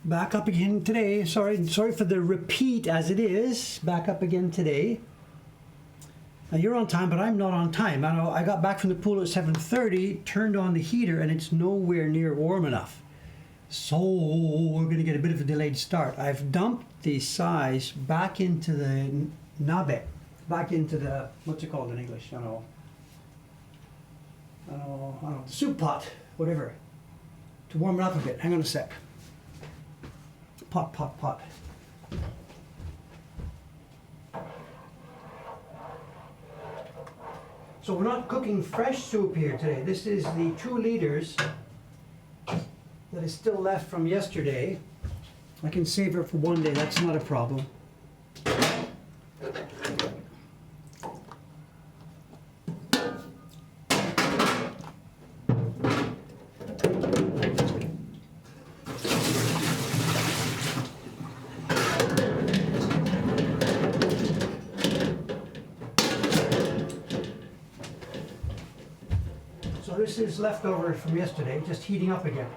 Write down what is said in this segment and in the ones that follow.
Back up again today. Sorry for the repeat as it is. Back up again today. Now you're on time, but I'm not on time. I got back from the pool at 7:30, turned on the heater, and it's nowhere near warm enough. So we're going to get a bit of a delayed start. I've dumped the size back into the nabe, back into the, what's it called in English? I don't know, the soup pot, whatever, to warm it up a bit. Hang on a sec. Pot. So we're not cooking fresh soup here today. This is the 2 liters that is still left from yesterday. I can save it for one day, that's not a problem. So this is leftover from yesterday, just heating up again.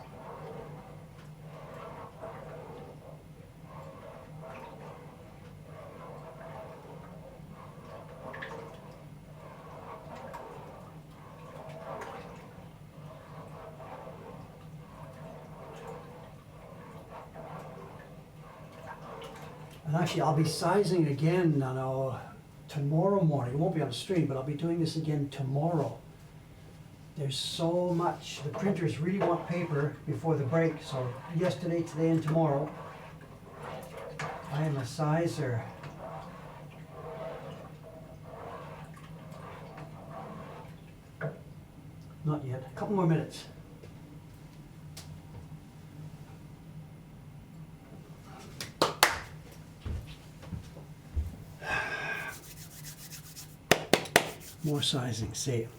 And actually, I'll be sizing it again tomorrow morning. It won't be on the stream, but I'll be doing this again tomorrow. There's so much. The printers really want paper before the break, so yesterday, today, and tomorrow, I am a sizer. Not yet. A couple more minutes. More sizing, save.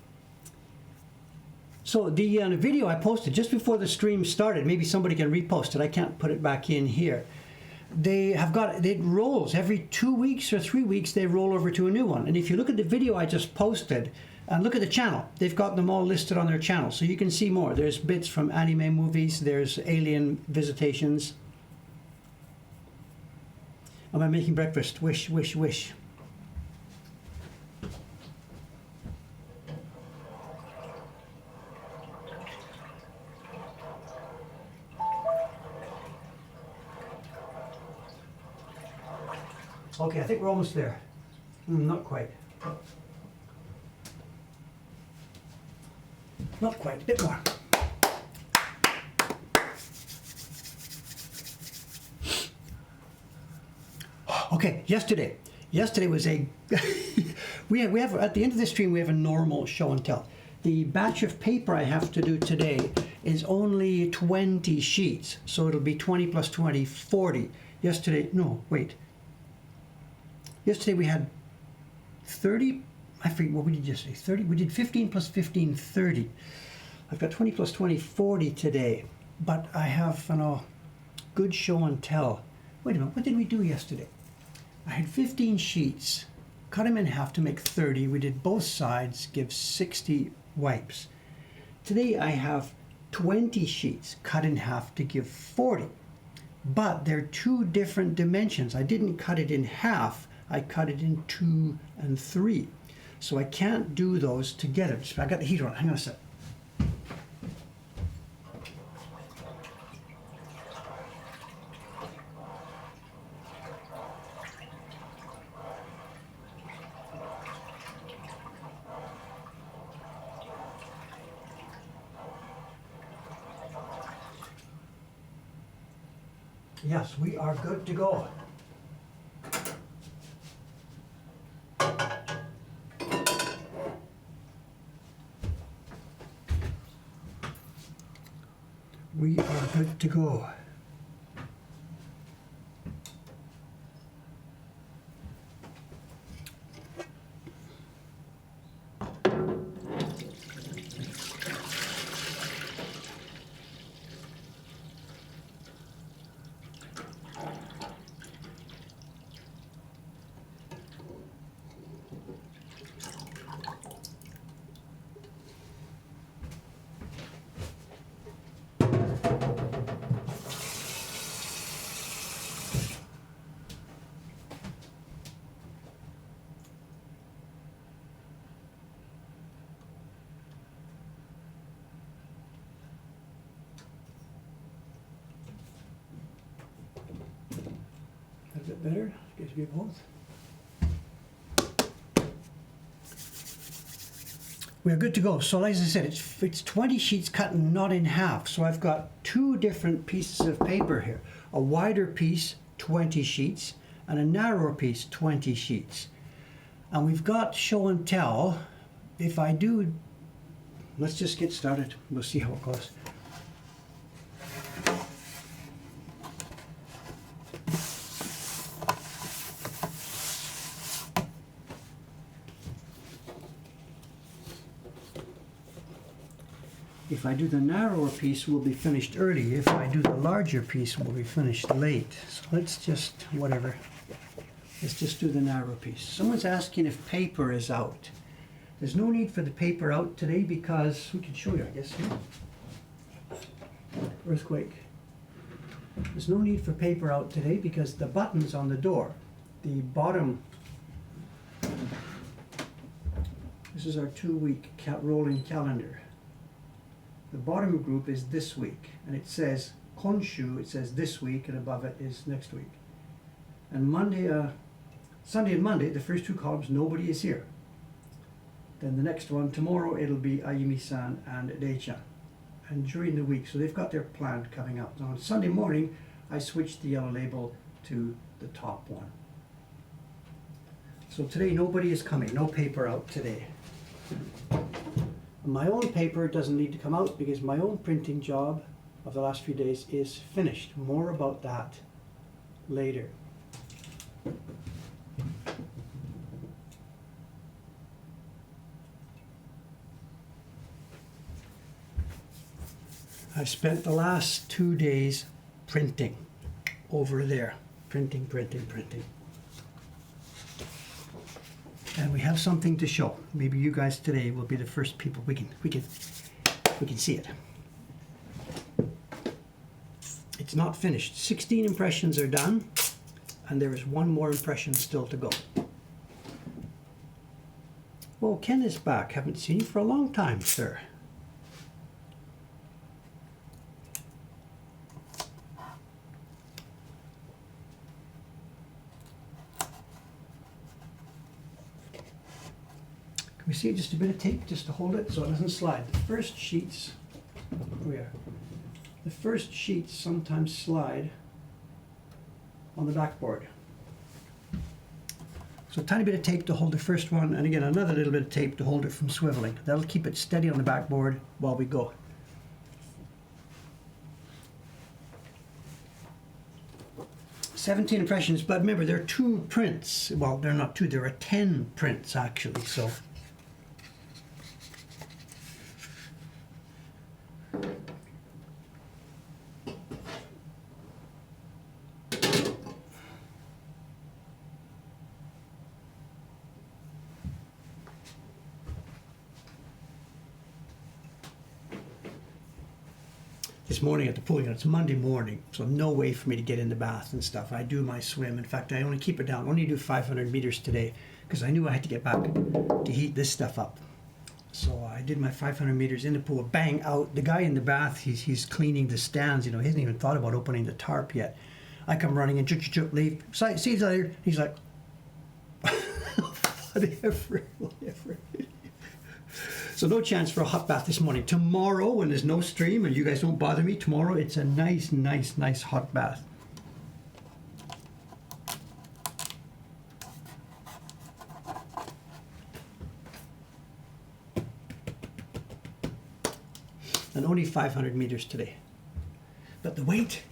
So the video I posted just before the stream started, maybe somebody can repost it, I can't put it back in here. It rolls every 2 weeks or 3 weeks, they roll over to a new one. And if you look at the video I just posted, and look at the channel, they've got them all listed on their channel, so you can see more. There's bits from anime movies, there's alien visitations. Am I making breakfast? Wish, wish, wish. Okay, I think we're almost there. Not quite. Not quite, a bit more. Okay, yesterday was a, we have, at the end of the stream, we have a normal show and tell. The batch of paper I have to do today is only 20 sheets, so it'll be 20 plus 20, 40. Yesterday we had 30, I forget, what we did yesterday, 30, we did 15 plus 15, 30. I've got 20 plus 20, 40 today, but I have, good show and tell. Wait a minute, what did we do yesterday? I had 15 sheets, cut them in half to make 30. We did both sides, give 60 wipes. Today I have 20 sheets, cut in half to give 40. But they're 2 different dimensions. I didn't cut it in half, I cut it in 2 and 3. So I can't do those together. I got the heater on, hang on a sec. Yes, we are good to go. We are good to go. better? Gives me both. We're good to go. So as I said, it's 20 sheets cut and not in half. So I've got two different pieces of paper here. A wider piece, 20 sheets, and a narrower piece, 20 sheets. And we've got show and tell. If I do, let's just get started. We'll see how it goes. If I do the narrower piece, we'll be finished early. If I do the larger piece, we'll be finished late. So let's just, whatever. Let's just do the narrow piece. Someone's asking if paper is out. There's no need for the paper out today because, we can show you, I guess, here. Earthquake. There's no need for paper out today because the buttons on the door, the bottom, this is our 2-week rolling calendar. The bottom group is this week, and it says Konshu, it says this week, and above it is next week. And Sunday and Monday, the first two columns, nobody is here. Then the next one, tomorrow, it'll be Ayumi-san and Dei-chan. And during the week, so they've got their plan coming up. Now on Sunday morning, I switched the yellow label to the top one. So today, nobody is coming, no paper out today. My own paper doesn't need to come out because my own printing job of the last few days is finished. More about that later. I spent the last 2 days printing over there. Printing. And we have something to show. Maybe you guys today will be the first people we can see it. It's not finished. 16 impressions are done, and there is one more impression still to go. Well, Ken is back. Haven't seen you for a long time, sir. We see just a bit of tape just to hold it so it doesn't slide. The first sheets, the first sheets sometimes slide on the backboard. So a tiny bit of tape to hold the first one, and again another little bit of tape to hold it from swiveling. That'll keep it steady on the backboard while we go. "17 impressions, but remember there are 2 prints. Well, they're not 2, there are 10 prints actually, so. This morning at the pool, it's Monday morning, so no way for me to get in the bath and stuff. I do my swim. In fact, I only keep it down. I only do 500 meters today because I knew I had to get back to heat this stuff up. So I did my 500 meters in the pool, bang, out. The guy in the bath, he's cleaning the stands. He hasn't even thought about opening the tarp yet. I come running in, leave. See you later. He's like, whatever. So no chance for a hot bath this morning. Tomorrow, when there's no stream and you guys don't bother me, tomorrow it's a nice hot bath. And only 500 meters today. But the weight,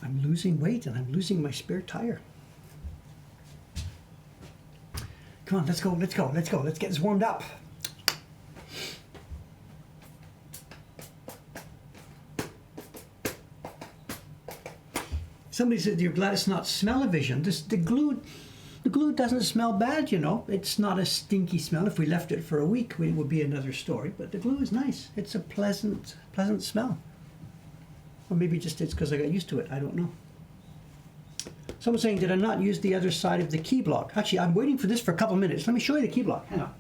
I'm losing weight and I'm losing my spare tire. Come on, let's go. Let's get this warmed up. Somebody said you're glad it's not smell-o-vision. The glue doesn't smell bad, It's not a stinky smell. If we left it for a week, it would be another story. But the glue is nice. It's a pleasant smell. Or maybe just it's because I got used to it. I don't know. Someone's saying, did I not use the other side of the key block? Actually, I'm waiting for this for a couple minutes. Let me show you the key block. Hang on.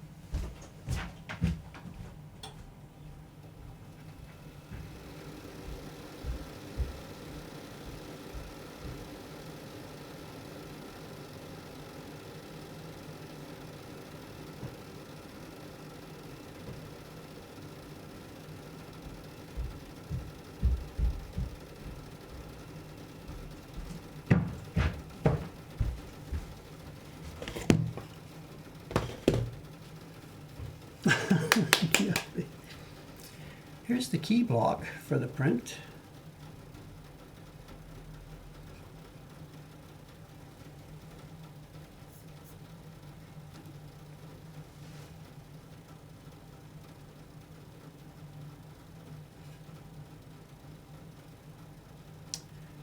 Yeah. Here's the key block for the print.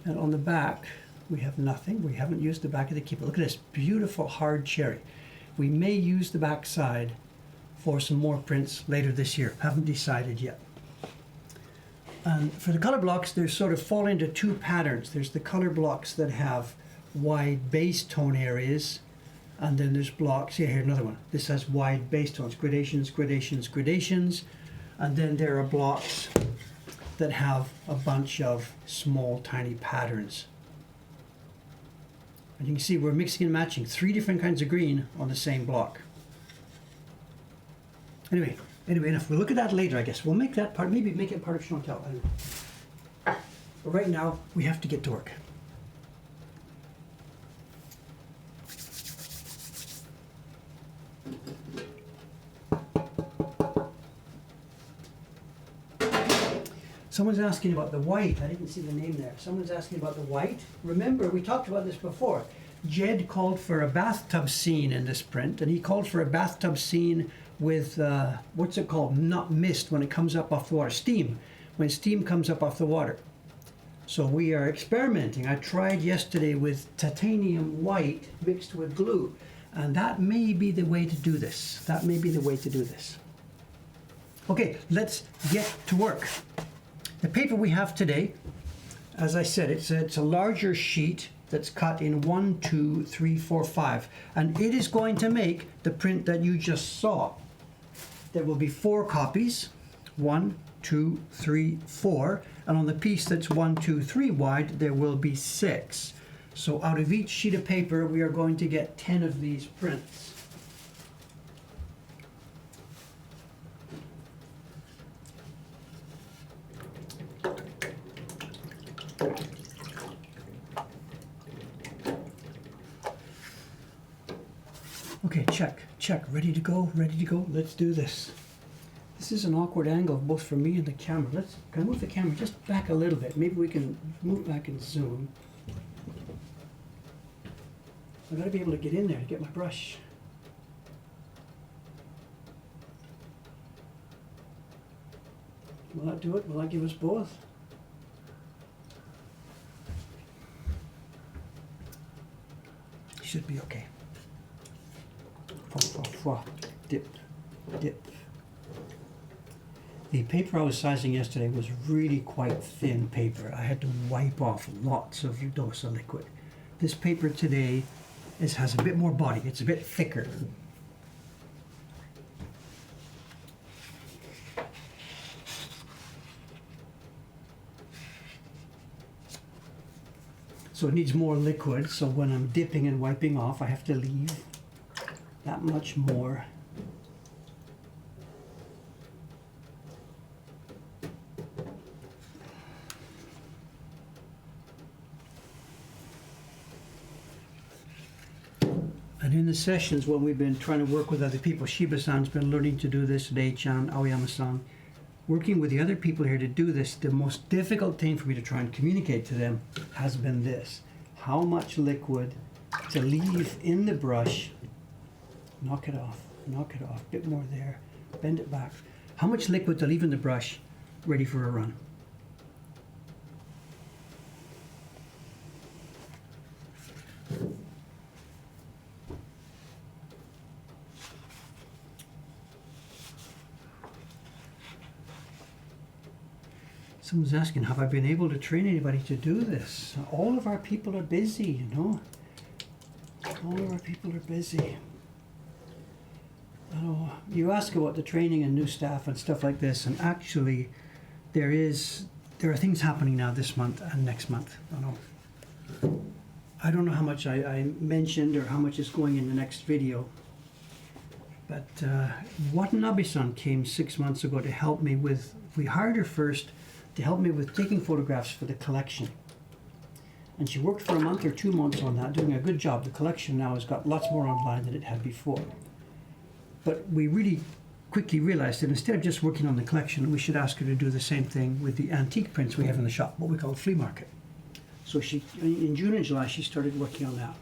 And on the back, we have nothing. We haven't used the back of the keyboard. Look at this beautiful hard cherry. We may use the back side for some more prints later this year. Haven't decided yet. And for the color blocks, they sort of fall into two patterns. There's the color blocks that have wide base tone areas, and then there's blocks, here another one. This has wide base tones, gradations, gradations, gradations. And then there are blocks that have a bunch of small, tiny patterns. And you can see we're mixing and matching 3 different kinds of green on the same block. Anyway, enough. We'll look at that later, I guess. We'll make that part, maybe make it part of show and tell. I don't know. But right now, we have to get to work. Someone's asking about the white. I didn't see the name there. Someone's asking about the white. Remember, we talked about this before. Jed called for a bathtub scene in this print, and he called for a bathtub scene with, what's it called? Not mist when it comes up off the water. Steam, when steam comes up off the water. So we are experimenting. I tried yesterday with titanium white mixed with glue, and that may be the way to do this. That may be the way to do this. Okay, let's get to work. The paper we have today, as I said, it's a larger sheet that's cut in 1, 2, 3, 4, 5. And it is going to make the print that you just saw. There will be 4 copies, 1, 2, 3, 4. And on the piece that's 1, 2, 3 wide, there will be 6. So out of each sheet of paper, we are going to get 10 of these prints. Okay, check, ready to go, let's do this. This is an awkward angle both for me and the camera. Can I move the camera just back a little bit? Maybe we can move back and zoom. I've got to be able to get in there to get my brush. Will that do it? Will that give us both? Should be okay. Dip, dip. The paper I was sizing yesterday was really quite thin paper. I had to wipe off lots of dose of liquid. This paper today has a bit more body. It's a bit thicker. So it needs more liquid, so when I'm dipping and wiping off, I have to leave that much more. And in the sessions when we've been trying to work with other people, Shiba-san's been learning to do this, Dei-chan, Aoyama-san, working with the other people here to do this, the most difficult thing for me to try and communicate to them has been this. How much liquid to leave in the brush. Knock it off, a bit more there, bend it back. How much liquid to leave in the brush, ready for a run. Someone's asking, have I been able to train anybody to do this? All of our people are busy, you know. All of our people are busy. Oh, you ask about the training and new staff and stuff like this, and actually there are things happening now this month and next month. I don't know how much I mentioned or how much is going in the next video, but Watanabe-san came 6 months ago to help me with, we hired her first to help me with taking photographs for the collection. And she worked for a month or 2 months on that, doing a good job. The collection now has got lots more online than it had before. But we really quickly realized that instead of just working on the collection, we should ask her to do the same thing with the antique prints we have in the shop, what we call a flea market. So in June and July, she started working on that.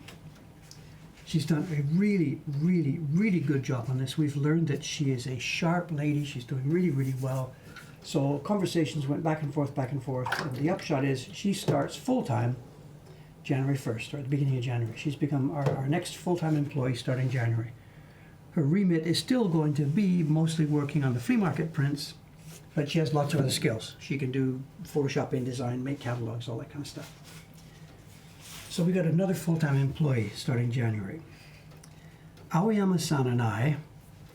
She's done a really, really, really good job on this. We've learned that she is a sharp lady. She's doing really, really well. So conversations went back and forth, back and forth. And the upshot is she starts full-time January 1st, or at the beginning of January. She's become our next full-time employee starting January. Her remit is still going to be mostly working on the flea market prints, but she has lots of other skills. She can do Photoshop, InDesign, make catalogs, all that kind of stuff. So we got another full-time employee starting January. Aoyama-san and I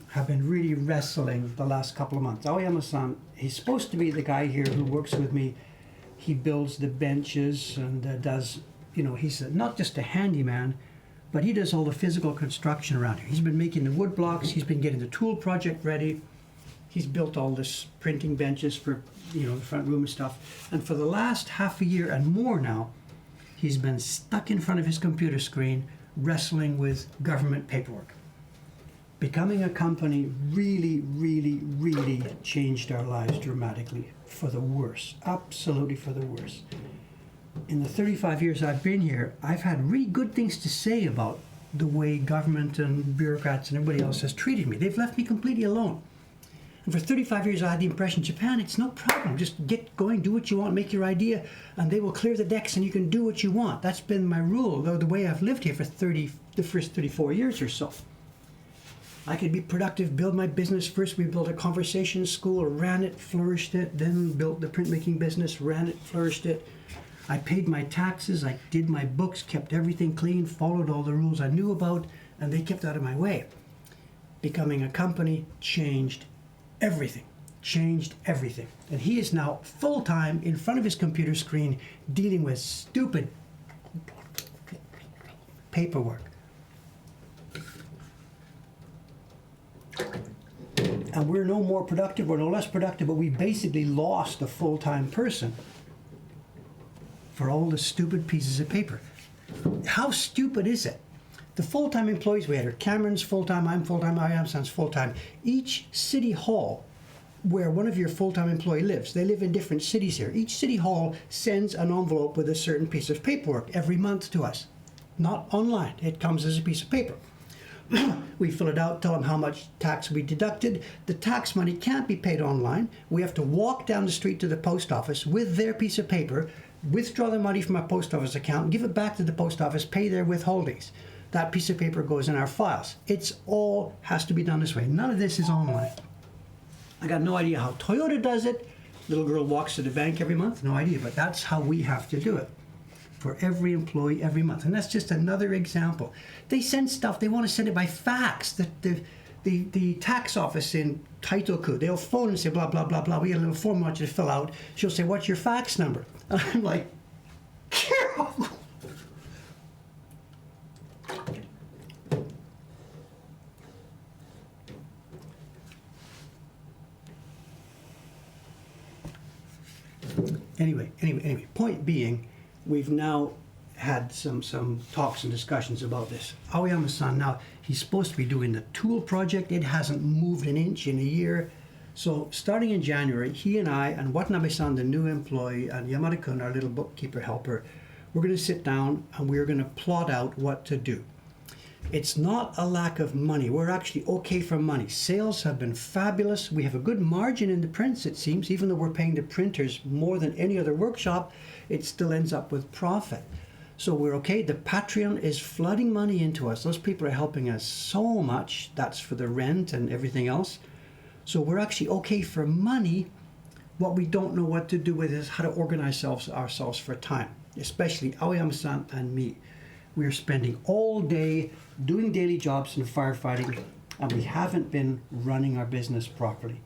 have been really wrestling the last couple of months. Aoyama-san, he's supposed to be the guy here who works with me. He builds the benches and does, he's not just a handyman, but he does all the physical construction around here. He's been making the wood blocks. He's been getting the tool project ready. He's built all this printing benches for, the front room and stuff. And for the last half a year and more now, he's been stuck in front of his computer screen wrestling with government paperwork. Becoming a company really, really, really changed our lives dramatically for the worse. Absolutely for the worse. In the 35 years I've been here, I've had really good things to say about the way government and bureaucrats and everybody else has treated me. They've left me completely alone. And for 35 years I had the impression, Japan, it's no problem. Just get going, do what you want, make your idea, and they will clear the decks and you can do what you want. That's been my rule, though the way I've lived here for the first 34 years or so. I could be productive, build my business. First we built a conversation school, ran it, flourished it, then built the printmaking business, ran it, flourished it. I paid my taxes, I did my books, kept everything clean, followed all the rules I knew about, and they kept out of my way. Becoming a company changed everything. And he is now full-time in front of his computer screen dealing with stupid paperwork. And we're no more productive, we're no less productive, but we basically lost a full-time person for all the stupid pieces of paper. How stupid is it? The full-time employees we had are Cameron's full-time, I'm full-time, Aoyama-san's full-time. Each city hall where one of your full-time employee lives, they live in different cities here. Each city hall sends an envelope with a certain piece of paperwork every month to us. Not online, it comes as a piece of paper. We fill it out, tell them how much tax we deducted. The tax money can't be paid online. We have to walk down the street to the post office with their piece of paper, withdraw the money from our post office account, give it back to the post office, pay their withholdings. That piece of paper goes in our files. It's all has to be done this way. None of this is online. I got no idea how Toyota does it. Little girl walks to the bank every month, no idea, but that's how we have to do it for every employee every month. And that's just another example. They send stuff, they want to send it by fax. The tax office in Taitoku, they'll phone and say, blah, blah, blah, blah. We got a little form I want you to fill out. She'll say, what's your fax number? And I'm like, Carol! Anyway, point being, we've now had some talks and discussions about this. Aoyama-san now, he's supposed to be doing the tool project. It hasn't moved an inch in a year. So starting in January, he and I and Watanabe-san, the new employee, and Yamada-kun, our little bookkeeper helper, we're going to sit down and we're going to plot out what to do. It's not a lack of money. We're actually okay for money. Sales have been fabulous. We have a good margin in the prints, it seems. Even though we're paying the printers more than any other workshop, it still ends up with profit. So we're okay. The Patreon is flooding money into us. Those people are helping us so much. That's for the rent and everything else. So we're actually okay for money. What we don't know what to do with is how to organize ourselves for time, especially Aoyama-san and me. We're spending all day doing daily jobs and firefighting, and we haven't been running our business properly.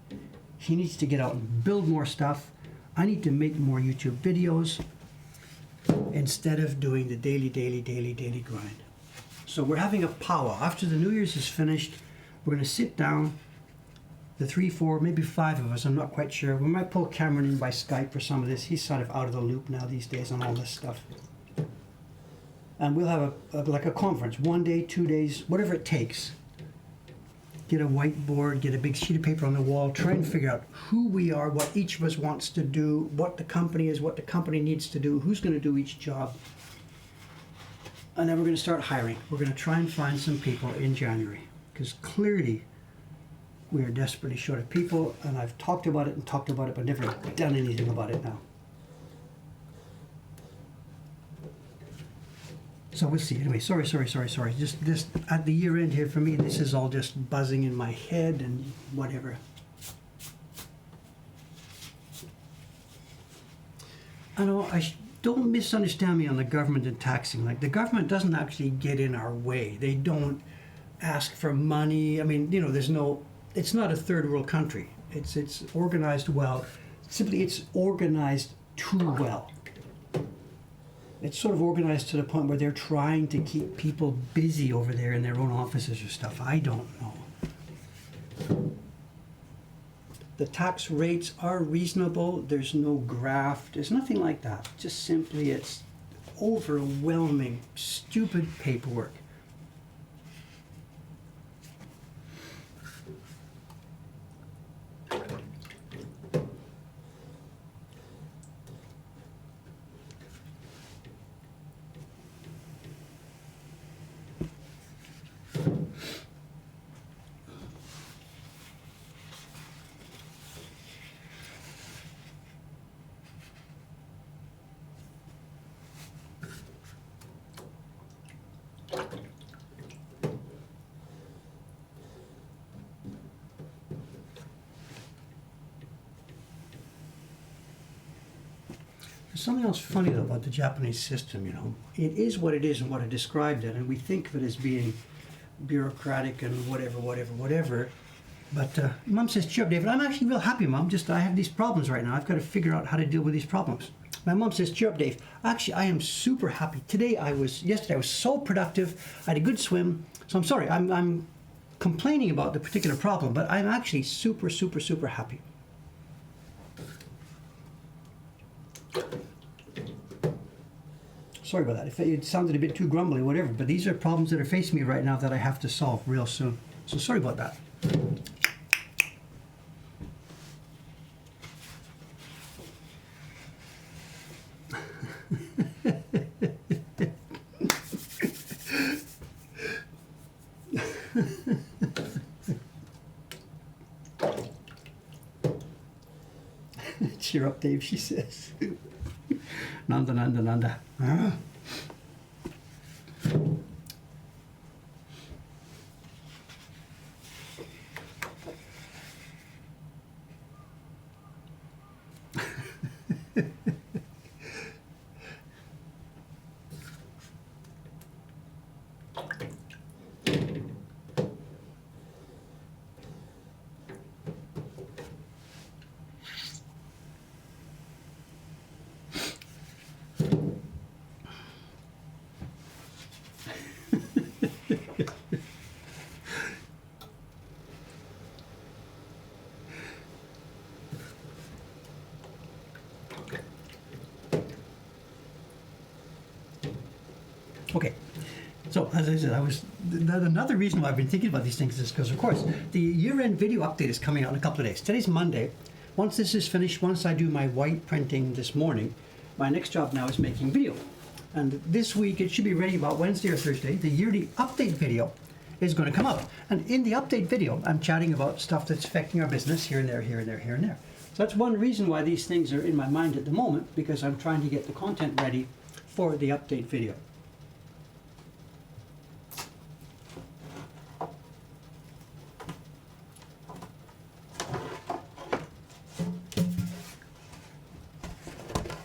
He needs to get out and build more stuff. I need to make more YouTube videos instead of doing the daily grind. So we're having a powwow. After the New Year's is finished, we're going to sit down, the 3, 4, maybe 5 of us, I'm not quite sure. We might pull Cameron in by Skype for some of this. He's sort of out of the loop now these days on all this stuff. And we'll have like a conference, 1 day, 2 days, whatever it takes. get a whiteboard, get a big sheet of paper on the wall, try and figure out who we are, what each of us wants to do, what the company is, what the company needs to do, who's going to do each job. And then we're going to start hiring. We're going to try and find some people in January, because clearly we are desperately short of people, and I've talked about it and talked about it, but never done anything about it now. So we'll see. Anyway, sorry. Just this at the year end here for me, this is all just buzzing in my head and whatever. I know, don't misunderstand me on the government and taxing. Like, the government doesn't actually get in our way. They don't ask for money. I mean, it's not a third world country. It's organized well. Simply, it's organized too well. It's sort of organized to the point where they're trying to keep people busy over there in their own offices or stuff. I don't know. The tax rates are reasonable. There's no graft. There's nothing like that. Just simply, it's overwhelming, stupid paperwork. There's something else funny though about the Japanese system, It is what it is and what I described it, and we think of it as being bureaucratic and whatever. But Mum says, cheer up, David. I'm actually real happy, Mum. Just I have these problems right now. I've got to figure out how to deal with these problems. My mum says, cheer up, Dave. Actually, I am super happy. Yesterday I was so productive. I had a good swim. So I'm sorry, I'm complaining about the particular problem, but I'm actually super happy. Sorry about that. If it sounded a bit too grumbly, whatever, but these are problems that are facing me right now that I have to solve real soon. So sorry about that. Cheer up, Dave, she says. Nanda. Ah. Okay, so as I said, another reason why I've been thinking about these things is because, of course, the year-end video update is coming out in a couple of days. Today's Monday. Once this is finished, once I do my white printing this morning, my next job now is making video. And this week, it should be ready about Wednesday or Thursday. The yearly update video is going to come out. And in the update video, I'm chatting about stuff that's affecting our business here and there. So that's one reason why these things are in my mind at the moment, because I'm trying to get the content ready for the update video.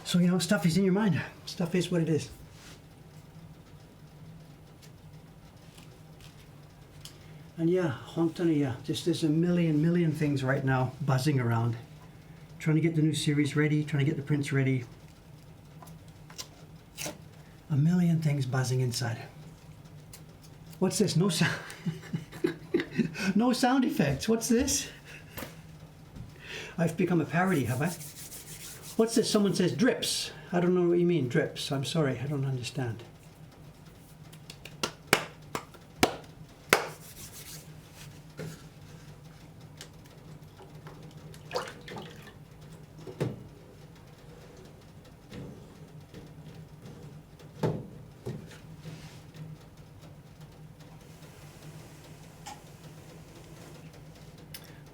So, stuff is in your mind. Stuff is what it is. And yeah, hontoni, just there's a million things right now buzzing around. Trying to get the new series ready, trying to get the prints ready. A million things buzzing inside. What's this? No sound. No sound effects. What's this? I've become a parody, have I? What's this? Someone says drips. I don't know what you mean, drips. I'm sorry, I don't understand.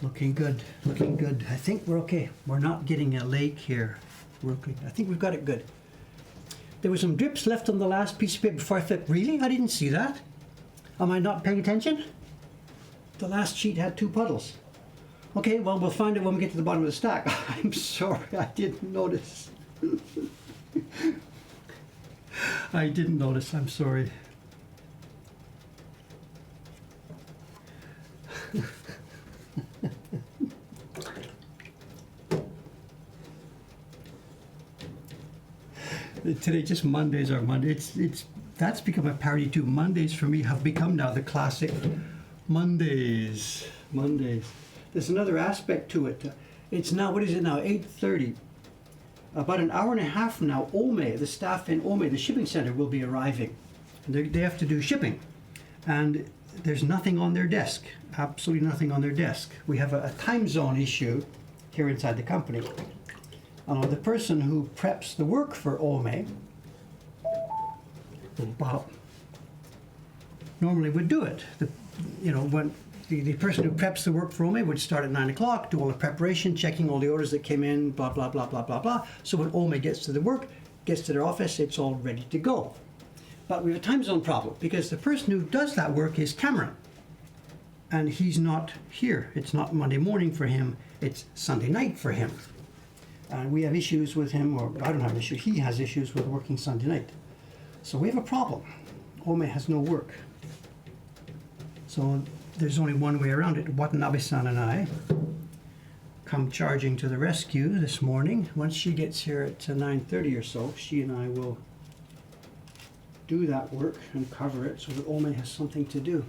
Looking good, looking good. I think we're okay. We're not getting a lake here. We're okay. I think we've got it good. There were some drips left on the last piece of paper before I flipped. Really? I didn't see that. Am I not paying attention? The last sheet had 2 puddles. Okay, well, we'll find it when we get to the bottom of the stack. I'm sorry, I didn't notice. I didn't notice, I'm sorry. Today, just Mondays are Mondays. That's become a parody too. Mondays for me have become now the classic Mondays. Mondays. There's another aspect to it. It's now, what is it now? 8:30. About an hour and a half from now, Ome, the staff in Ome, the shipping center, will be arriving. They have to do shipping, and there's nothing on their desk. Absolutely nothing on their desk. We have a time zone issue here inside the company. The person who preps the work for Ome, well, normally would do it. When the person who preps the work for Ome would start at 9 o'clock, do all the preparation, checking all the orders that came in, blah, blah, blah, blah, blah, blah. So when Ome gets to the work, gets to their office, it's all ready to go. But we have a time zone problem because the person who does that work is Cameron. And he's not here. It's not Monday morning for him. It's Sunday night for him. And we have issues with him, or I don't have an issue. He has issues with working Sunday night. So we have a problem. Ome has no work. So there's only one way around it. Watanabe-san and I come charging to the rescue this morning. Once she gets here at 9:30 or so, she and I will do that work and cover it so that Ome has something to do.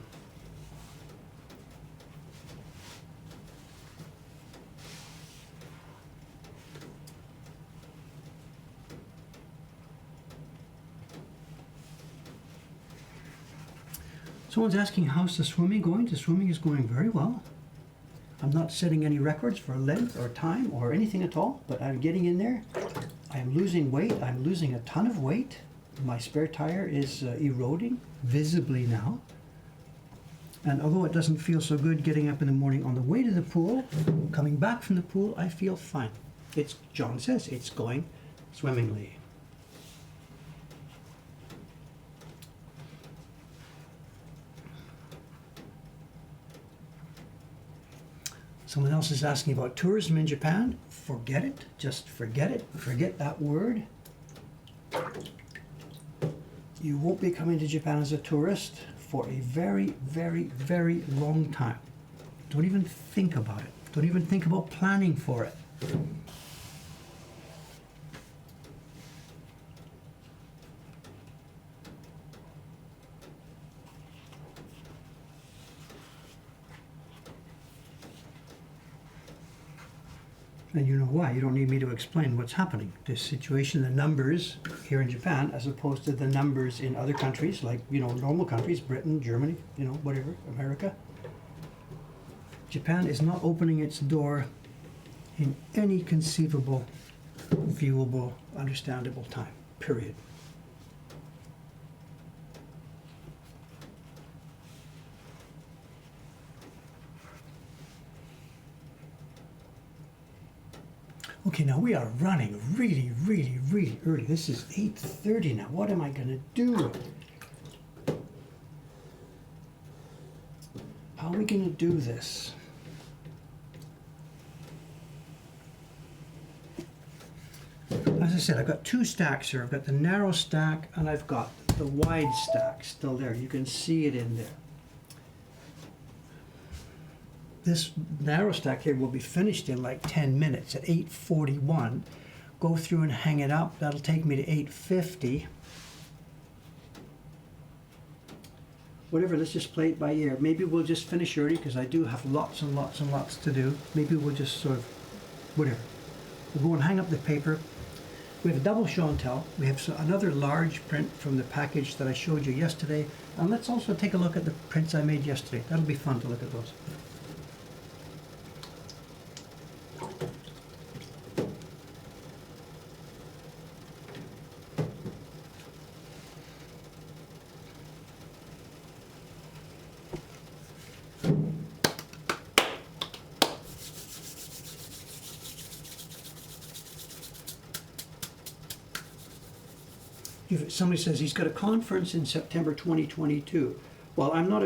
Someone's asking, how's the swimming going? The swimming is going very well. I'm not setting any records for length or time or anything at all, but I'm getting in there. I'm losing weight. I'm losing a ton of weight. My spare tire is eroding visibly now. And although it doesn't feel so good getting up in the morning on the way to the pool, coming back from the pool, I feel fine. John says, it's going swimmingly. Someone else is asking about tourism in Japan. Forget it. Just forget it. Forget that word. You won't be coming to Japan as a tourist for a very, very, very long time. Don't even think about it. Don't even think about planning for it. And you know why. You don't need me to explain what's happening. This situation, the numbers here in Japan, as opposed to the numbers in other countries, like, normal countries, Britain, Germany, whatever, America. Japan is not opening its door in any conceivable, viewable, understandable time, period. Okay, now we are running really, really, really early. This is 8:30 now. What am I going to do? How are we going to do this? As I said, I've got 2 stacks here. I've got the narrow stack and I've got the wide stack still there. You can see it in there. This narrow stack here will be finished in like 10 minutes at 8:41. Go through and hang it up. That'll take me to 8:50. Whatever, let's just play it by ear. Maybe we'll just finish early because I do have lots and lots and lots to do. Maybe we'll just sort of, whatever. We'll go and hang up the paper. We have a double show and tell. We have another large print from the package that I showed you yesterday. And let's also take a look at the prints I made yesterday. That'll be fun to look at those. if somebody says he's got a conference in September 2022, well, I'm not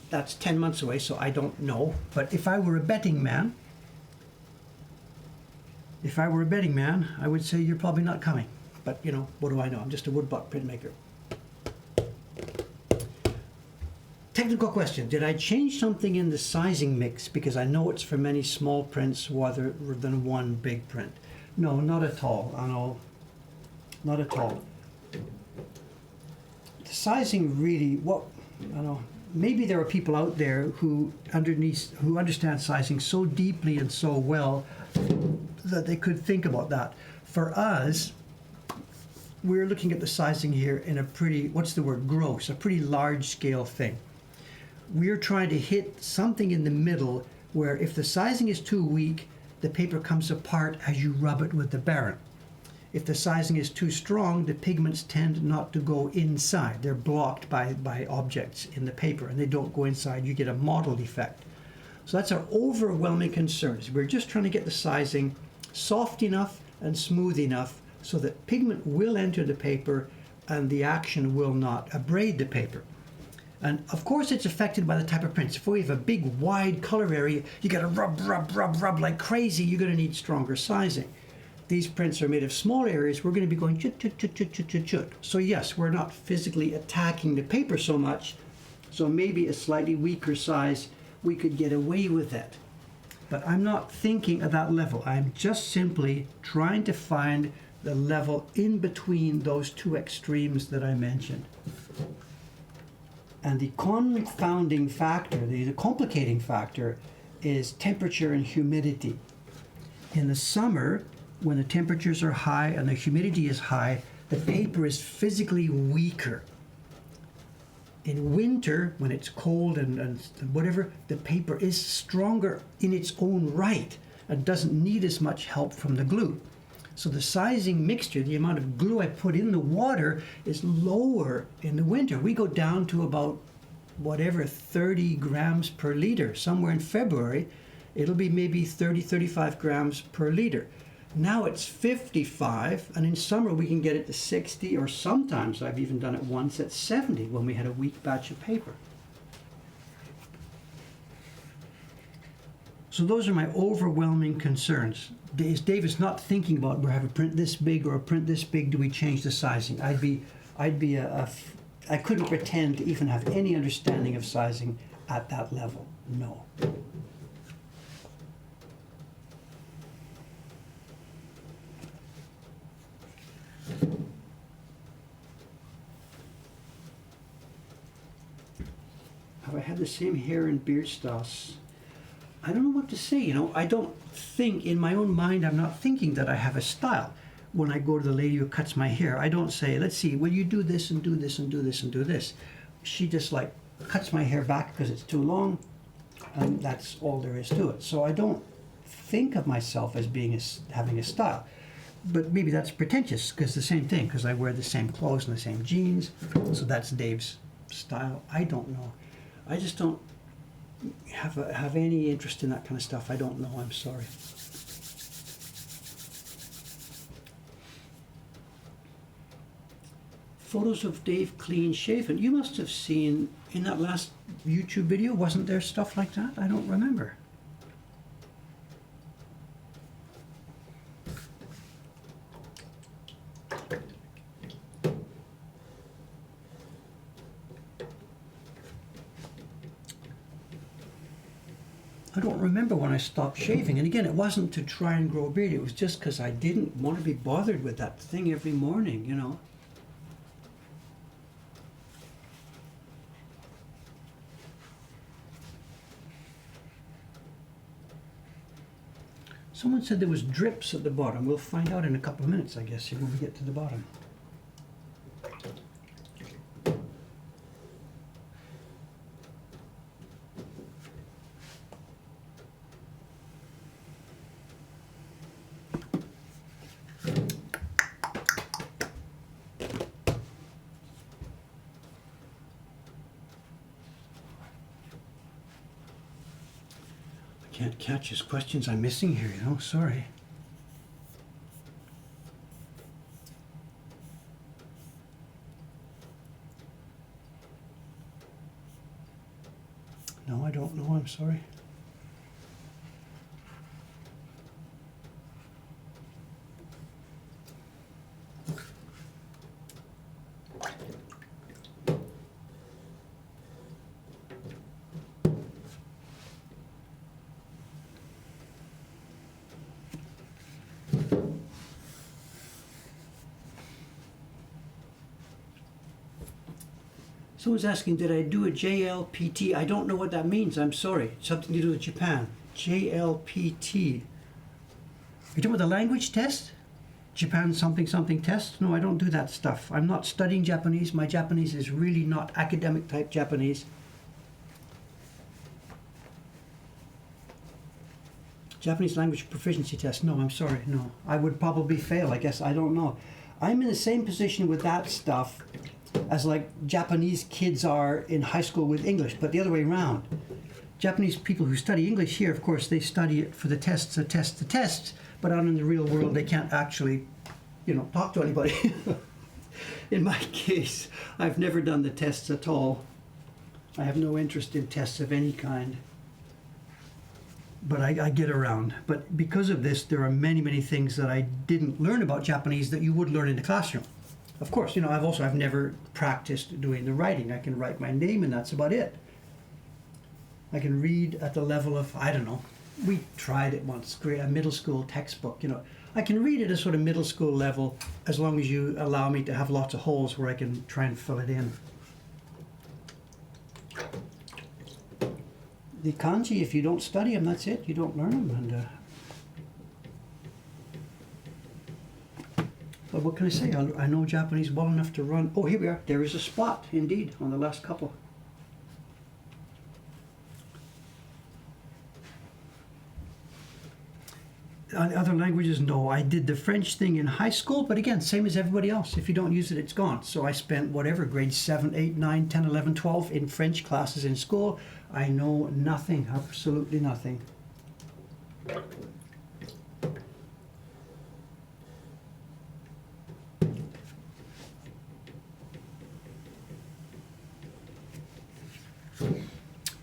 that's 10 months away, so I don't know. But if I were a betting man, I would say you're probably not coming. But, what do I know? I'm just a woodblock printmaker. Technical question. Did I change something in the sizing mix? Because I know it's for many small prints rather than one big print. No, not at all. I know. Not at all. The sizing really, maybe there are people out there who understand sizing so deeply and so well that they could think about that. For us, we're looking at the sizing here in a pretty, gross, a pretty large scale thing. We're trying to hit something in the middle where if the sizing is too weak, the paper comes apart as you rub it with the baren. If the sizing is too strong, the pigments tend not to go inside. They're blocked by objects in the paper and they don't go inside. You get a mottled effect. So that's our overwhelming concerns. We're just trying to get the sizing soft enough and smooth enough so that pigment will enter the paper and the action will not abrade the paper. And of course it's affected by the type of prints. If we have a big wide color area, you gotta rub like crazy, you're gonna need stronger sizing. These prints are made of small areas, we're gonna be going chut, chut, chut, chut, chut, chut, chut. So yes, we're not physically attacking the paper so much, so maybe a slightly weaker size, we could get away with it. But I'm not thinking at that level. I'm just simply trying to find the level in between those two extremes that I mentioned. And the confounding factor, the complicating factor, is temperature and humidity. In the summer, when the temperatures are high and the humidity is high, the paper is physically weaker. In winter, when it's cold and whatever, the paper is stronger in its own right and doesn't need as much help from the glue. So the sizing mixture, the amount of glue I put in the water, is lower in the winter. We go down to about 30 grams per liter. Somewhere in February, it'll be maybe 30, 35 grams per liter. Now it's 55, and in summer we can get it to 60, or sometimes I've even done it once at 70 when we had a weak batch of paper. So those are my overwhelming concerns. David's not thinking about, we have a print this big or a print this big, do we change the sizing? I couldn't pretend to even have any understanding of sizing at that level, no. Have I had the same hair and beard styles? I don't know what to say, I don't think, in my own mind, I'm not thinking that I have a style. When I go to the lady who cuts my hair, I don't say, let's see, will you do this and do this and do this and do this? She just cuts my hair back because it's too long, and that's all there is to it. So I don't think of myself as having a style. But maybe that's pretentious, because the same thing, because I wear the same clothes and the same jeans, so that's Dave's style. I don't know. I just don't have any interest in that kind of stuff. I don't know, I'm sorry. Photos of Dave clean shaven. You must have seen in that last YouTube video, wasn't there stuff like that? I don't remember. I don't remember when I stopped shaving. And again, it wasn't to try and grow a beard. It was just because I didn't want to be bothered with that thing every morning, Someone said there was drips at the bottom. We'll find out in a couple of minutes, I guess, when we get to the bottom. Can't catch his questions I'm missing here, sorry. No, I don't know. I'm sorry. Someone's asking, did I do a JLPT? I don't know what that means. I'm sorry. Something to do with Japan. JLPT. You talking about the language test? Japan something something test? No, I don't do that stuff. I'm not studying Japanese. My Japanese is really not academic type Japanese. Japanese language proficiency test. No, I'm sorry. No. I would probably fail, I guess. I don't know. I'm in the same position with that stuff as like Japanese kids are in high school with English, but the other way around. Japanese people who study English here, of course, they study it for the tests, but out in the real world, they can't actually, talk to anybody. In my case, I've never done the tests at all. I have no interest in tests of any kind. But I get around. But because of this, there are many, many things that I didn't learn about Japanese that you would learn in the classroom. Of course, I've never practiced doing the writing. I can write my name and that's about it. I can read at the level of, I don't know, we tried it once, a middle school textbook, I can read at a sort of middle school level as long as you allow me to have lots of holes where I can try and fill it in. The kanji, if you don't study them, that's it. You don't learn them. And but what can I say? I know Japanese well enough to run. Oh, here we are. There is a spot, indeed, on the last couple. On other languages, no. I did the French thing in high school, but again, same as everybody else. If you don't use it, it's gone. So I spent grades 7, 8, 9, 10, 11, 12 in French classes in school. I know nothing, absolutely nothing.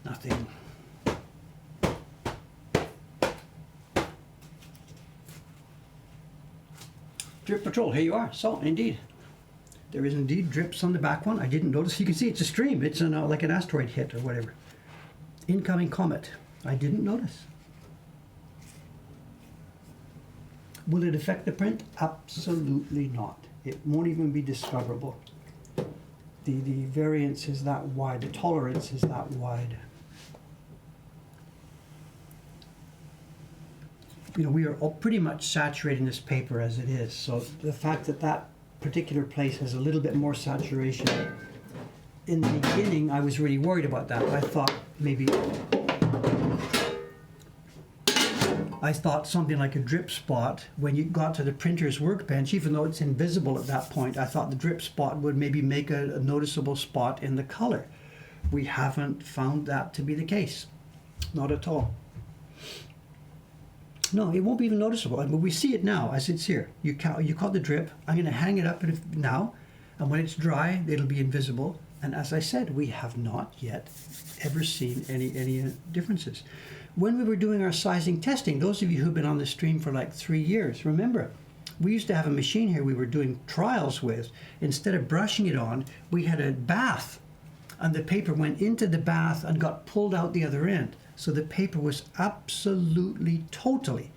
Nothing. Drip Patrol, here you are. So, indeed. There is indeed drips on the back one. I didn't notice. You can see it's a stream. It's like an asteroid hit or whatever. Incoming comet. I didn't notice. Will it affect the print? Absolutely not. It won't even be discoverable. The variance is that wide. The tolerance is that wide. We are all pretty much saturating this paper as it is. So the fact that that particular place has a little bit more saturation. In the beginning, I was really worried about that. I thought something like a drip spot, when you got to the printer's workbench, even though it's invisible at that point, I thought the drip spot would maybe make a noticeable spot in the color. We haven't found that to be the case. Not at all. No, it won't be even noticeable. But we see it now as it's here. You caught the drip. I'm going to hang it up now, and when it's dry, it'll be invisible. And as I said, we have not yet ever seen any differences. When we were doing our sizing testing, those of you who've been on the stream for like 3 years, remember, we used to have a machine here we were doing trials with. Instead of brushing it on, we had a bath, and the paper went into the bath and got pulled out the other end. So the paper was absolutely, totally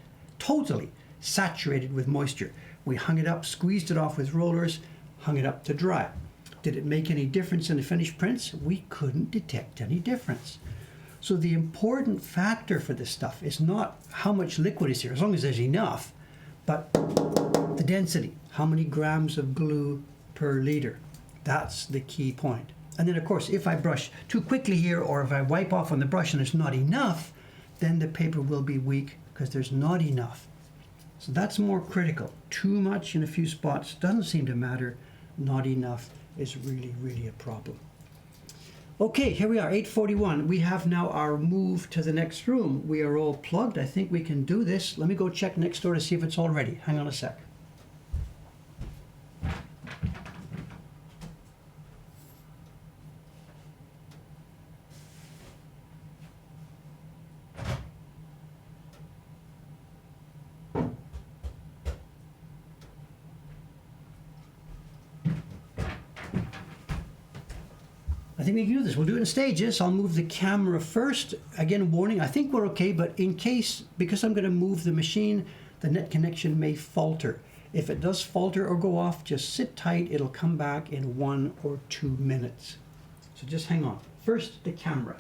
saturated with moisture. We hung it up, squeezed it off with rollers, hung it up to dry. Did it make any difference in the finished prints? We couldn't detect any difference. So the important factor for this stuff is not how much liquid is here, as long as there's enough, but the density, how many grams of glue per liter. That's the key point. And then, of course, if I brush too quickly here, or if I wipe off on the brush and there's not enough, then the paper will be weak because there's not enough. So that's more critical. Too much in a few spots doesn't seem to matter. Not enough is really, really a problem. Okay, here we are, 8:41. We have now our move to the next room. We are all plugged. I think we can do this. Let me go check next door to see if it's all ready. Hang on a sec. I think we can do this. We'll do it in stages. I'll move the camera first. Again, warning, I think we're okay, but in case, because I'm going to move the machine, the net connection may falter. If it does falter or go off, just sit tight. It'll come back in 1 or 2 minutes. So just hang on. First, the camera.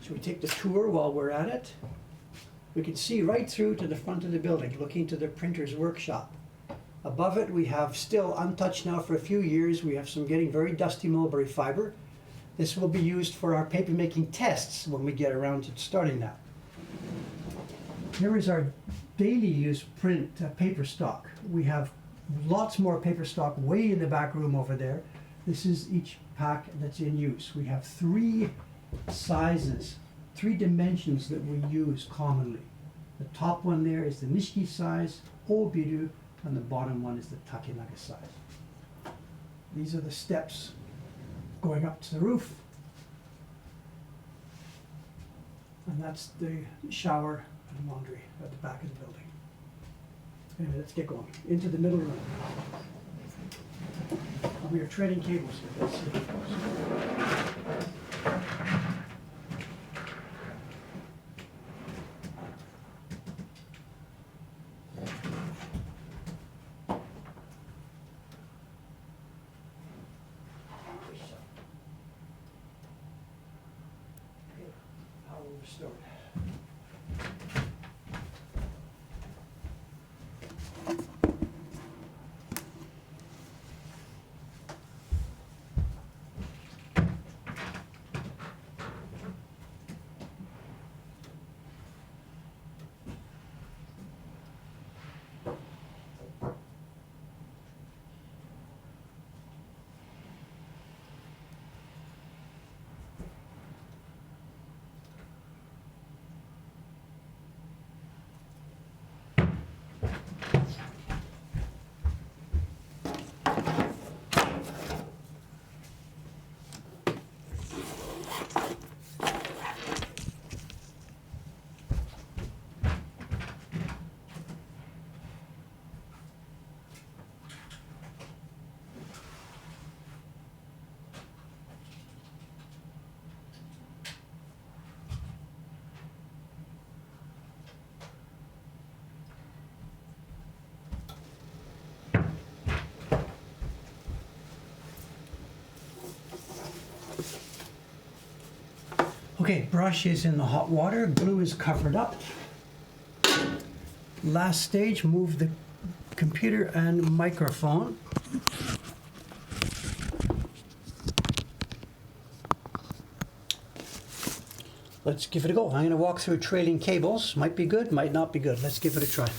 So we take the tour while we're at it. We can see right through to the front of the building, looking to the printer's workshop. Above it, we have still untouched now for a few years. We have some getting very dusty mulberry fiber. This will be used for our paper making tests when we get around to starting that. Here is our daily use print paper stock. We have lots more paper stock way in the back room over there. This is each pack that's in use. We have 3 sizes, 3 dimensions that we use commonly. The top one there is the Nishiki size, Obiru, and the bottom one is the Takenaga size. These are the steps going up to the roof. And that's the shower and laundry at the back of the building. Anyway, let's get going. Into the middle room. And we are trading cables here. Let's see how it goes. Restored. Okay, brush is in the hot water, glue is covered up. Last stage, move the computer and microphone. Let's give it a go. I'm going to walk through trailing cables. Might be good, might not be good. Let's give it a try.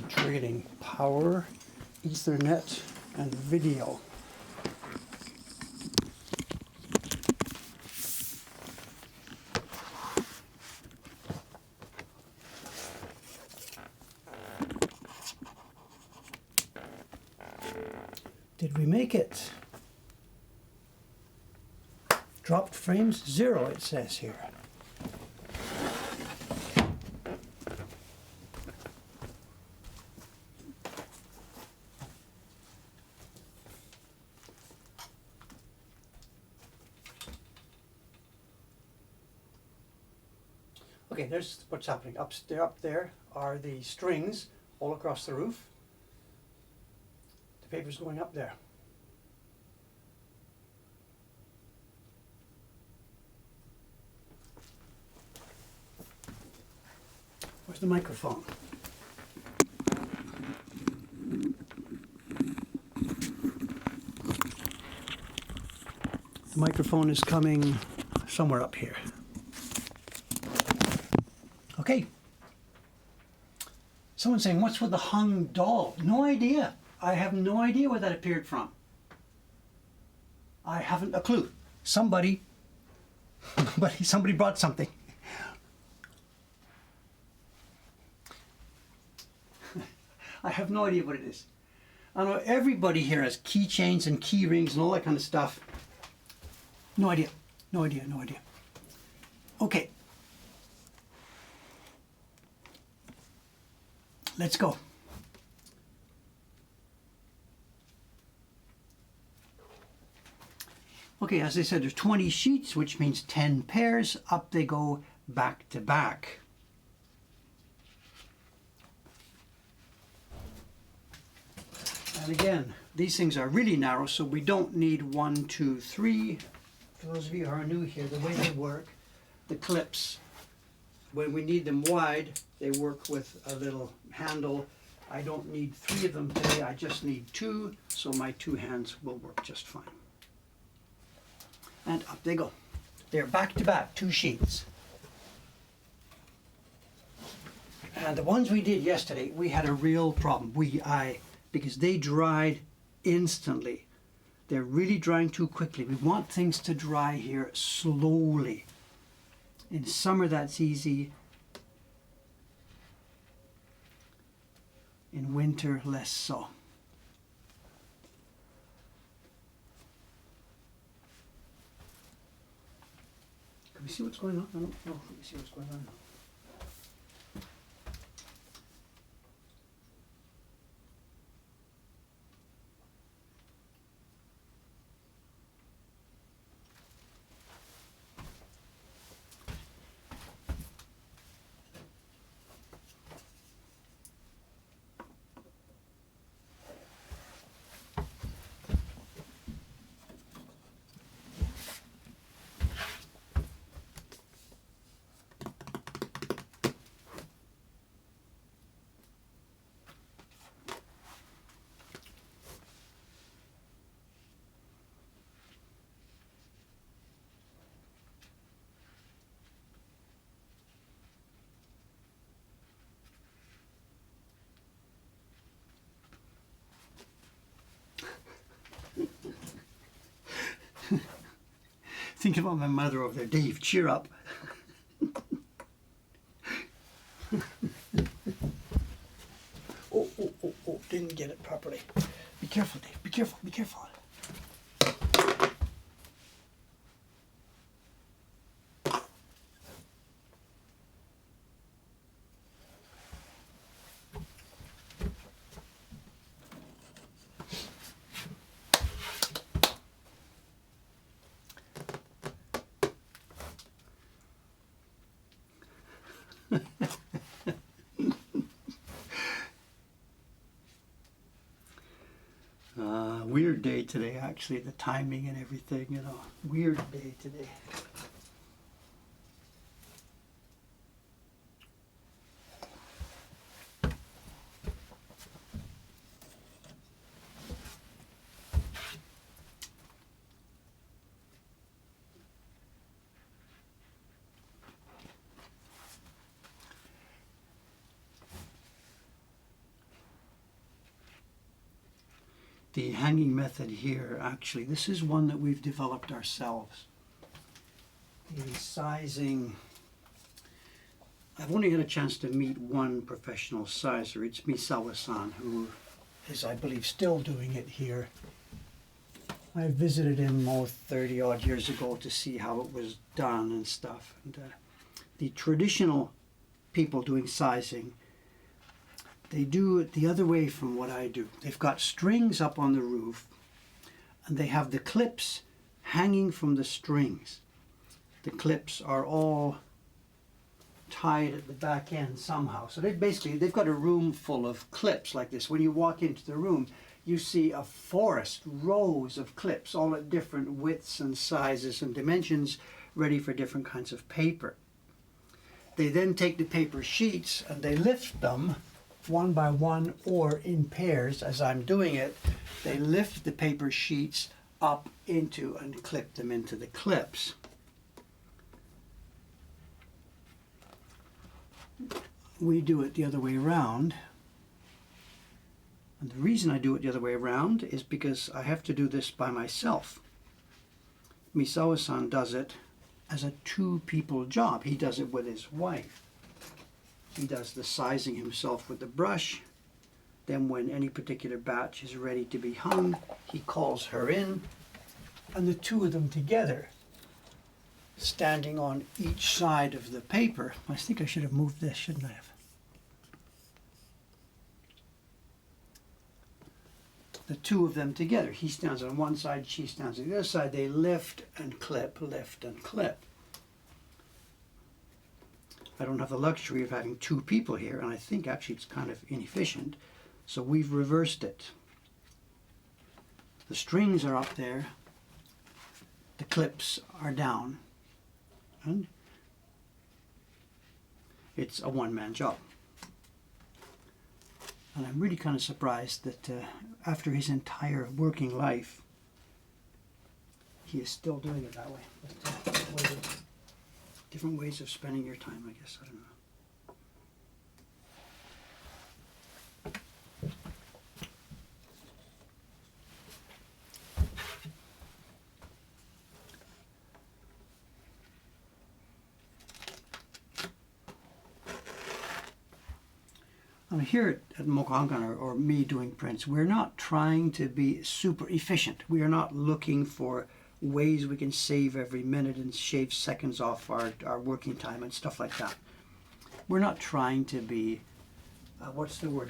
Trading power, Ethernet, and video. Did we make it? Dropped frames 0, it says here. Okay, there's what's happening. Up there are the strings all across the roof. The paper's going up there. Where's the microphone? The microphone is coming somewhere up here. Okay. Someone's saying, what's with the hung doll? No idea. I have no idea where that appeared from. I haven't a clue. Somebody brought something. I have no idea what it is. I know everybody here has keychains and key rings and all that kind of stuff. No idea. No idea. No idea. Okay. Let's go. Okay, as I said, there's 20 sheets, which means 10 pairs. Up they go, back to back. And again, these things are really narrow, so we don't need 1, 2, 3. For those of you who are new here, the way they work, the clips, when we need them wide, they work with a little handle. I don't need 3 of them today, I just need 2, so my 2 hands will work just fine. And up they go. They're back to back, 2 sheets. And the ones we did yesterday, we had a real problem. Because they dried instantly. They're really drying too quickly. We want things to dry here slowly. In summer that's easy. In winter less so. Can we see what's going on? I don't know if we can see what's going on now. Thinking about my mother over there. Dave, cheer up. Oh, didn't get it properly. Be careful, Dave, be careful, be careful. Weird day today, actually, the timing and everything, you know. Weird day today. The hanging method here, actually, this is one that we've developed ourselves. The sizing, I've only had a chance to meet one professional sizer. It's Misawa-san, who is, I believe, still doing it here. I visited him 30 odd years ago to see how it was done and stuff. And the traditional people doing sizing, they do it the other way from what I do. They've got strings up on the roof and they have the clips hanging from the strings. The clips are all tied at the back end somehow. So they've got a room full of clips like this. When you walk into the room, you see a forest, rows of clips, all at different widths and sizes and dimensions, ready for different kinds of paper. They then take the paper sheets and they lift them one by one or in pairs, as I'm doing it. They lift the paper sheets up into and clip them into the clips. We do it the other way around. And the reason I do it the other way around is because I have to do this by myself. Misawa-san does it as a two-people job. He does it with his wife. He does the sizing himself with the brush. Then when any particular batch is ready to be hung, he calls her in, and the two of them together, standing on each side of the paper. I think I should have moved this, shouldn't I have? The two of them together. He stands on one side, she stands on the other side. They lift and clip, lift and clip. I don't have the luxury of having two people here, and I think actually it's kind of inefficient. So we've reversed it. The strings are up there, the clips are down, and it's a one-man job. And I'm really kind of surprised that after his entire working life, he is still doing it that way. But, different ways of spending your time, I guess. I don't know. Here at Mokuhankan, or me doing prints, we're not trying to be super efficient. We are not looking for ways we can save every minute and shave seconds off our working time and stuff like that. We're not trying to be,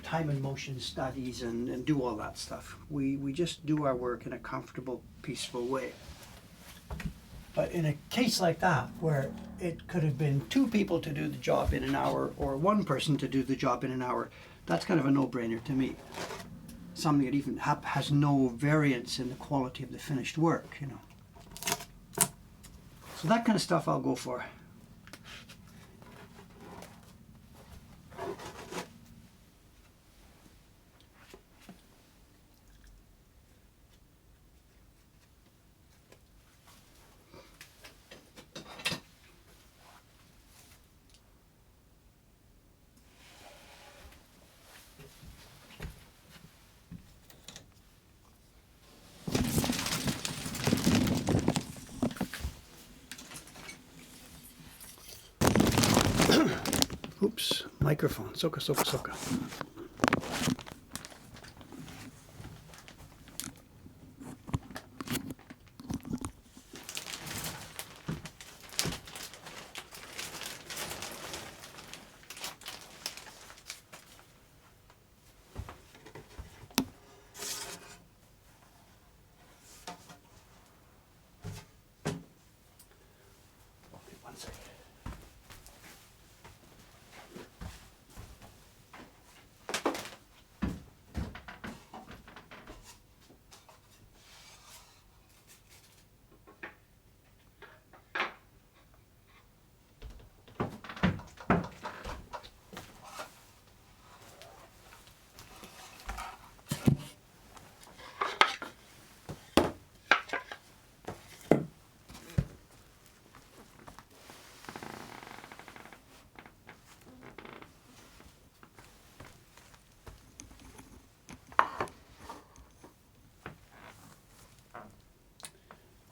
time and motion studies and do all that stuff. We just do our work in a comfortable, peaceful way. But in a case like that, where it could have been two people to do the job in an hour or one person to do the job in an hour, that's kind of a no-brainer to me. Something that even has no variance in the quality of the finished work, you know. So that kind of stuff I'll go for. Oops, microphone. Soka, soka, soka. One second.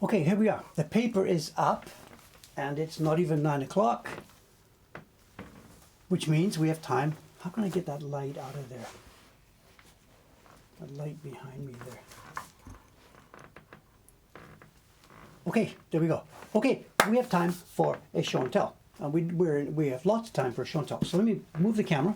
Okay, here we are. The paper is up and it's not even 9 o'clock, which means we have time. How can I get that light out of there? That light behind me there. Okay, there we go. Okay, we have time for a show and tell. We have lots of time for a show and tell. So let me move the camera.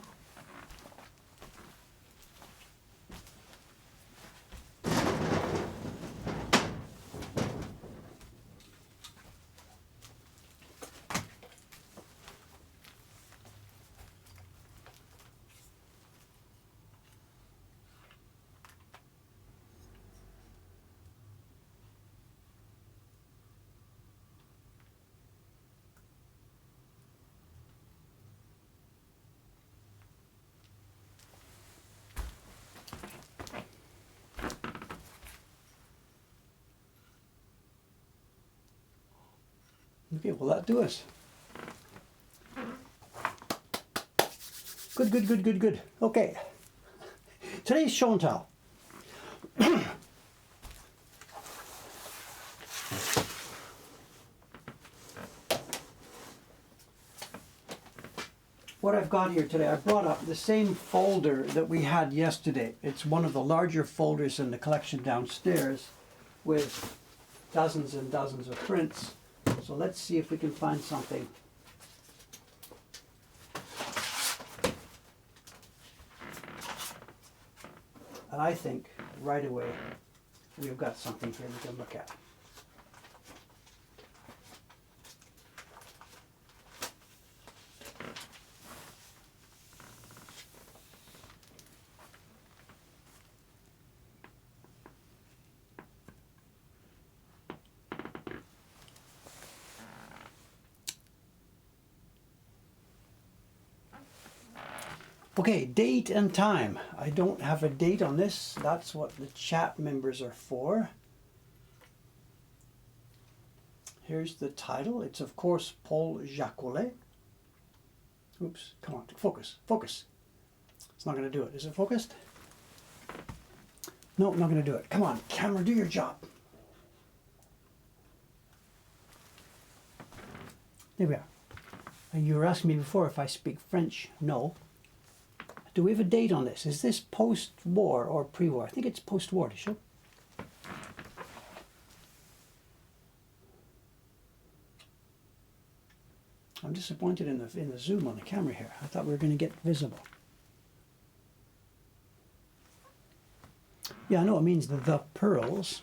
Okay, will that do us? Good, good, good, good, good. Okay. today's show and tell. What I've got here today, I brought up the same folder that we had yesterday. It's one of the larger folders in the collection downstairs with dozens and dozens of prints. So let's see if we can find something. And I think right away we've got something here we can look at. Okay, date and time. I don't have a date on this. That's what the chat members are for. Here's the title. It's, of course, Paul Jacoulet. Oops, come on, focus, focus. It's not going to do it. Is it focused? No, not going to do it. Come on, camera, do your job. There we are. You were asking me before if I speak French. No. Do we have a date on this? Is this post-war or pre-war? I think it's post-war, show. I'm disappointed in the zoom on the camera here. I thought we were going to get visible. Yeah, I know it means the pearls.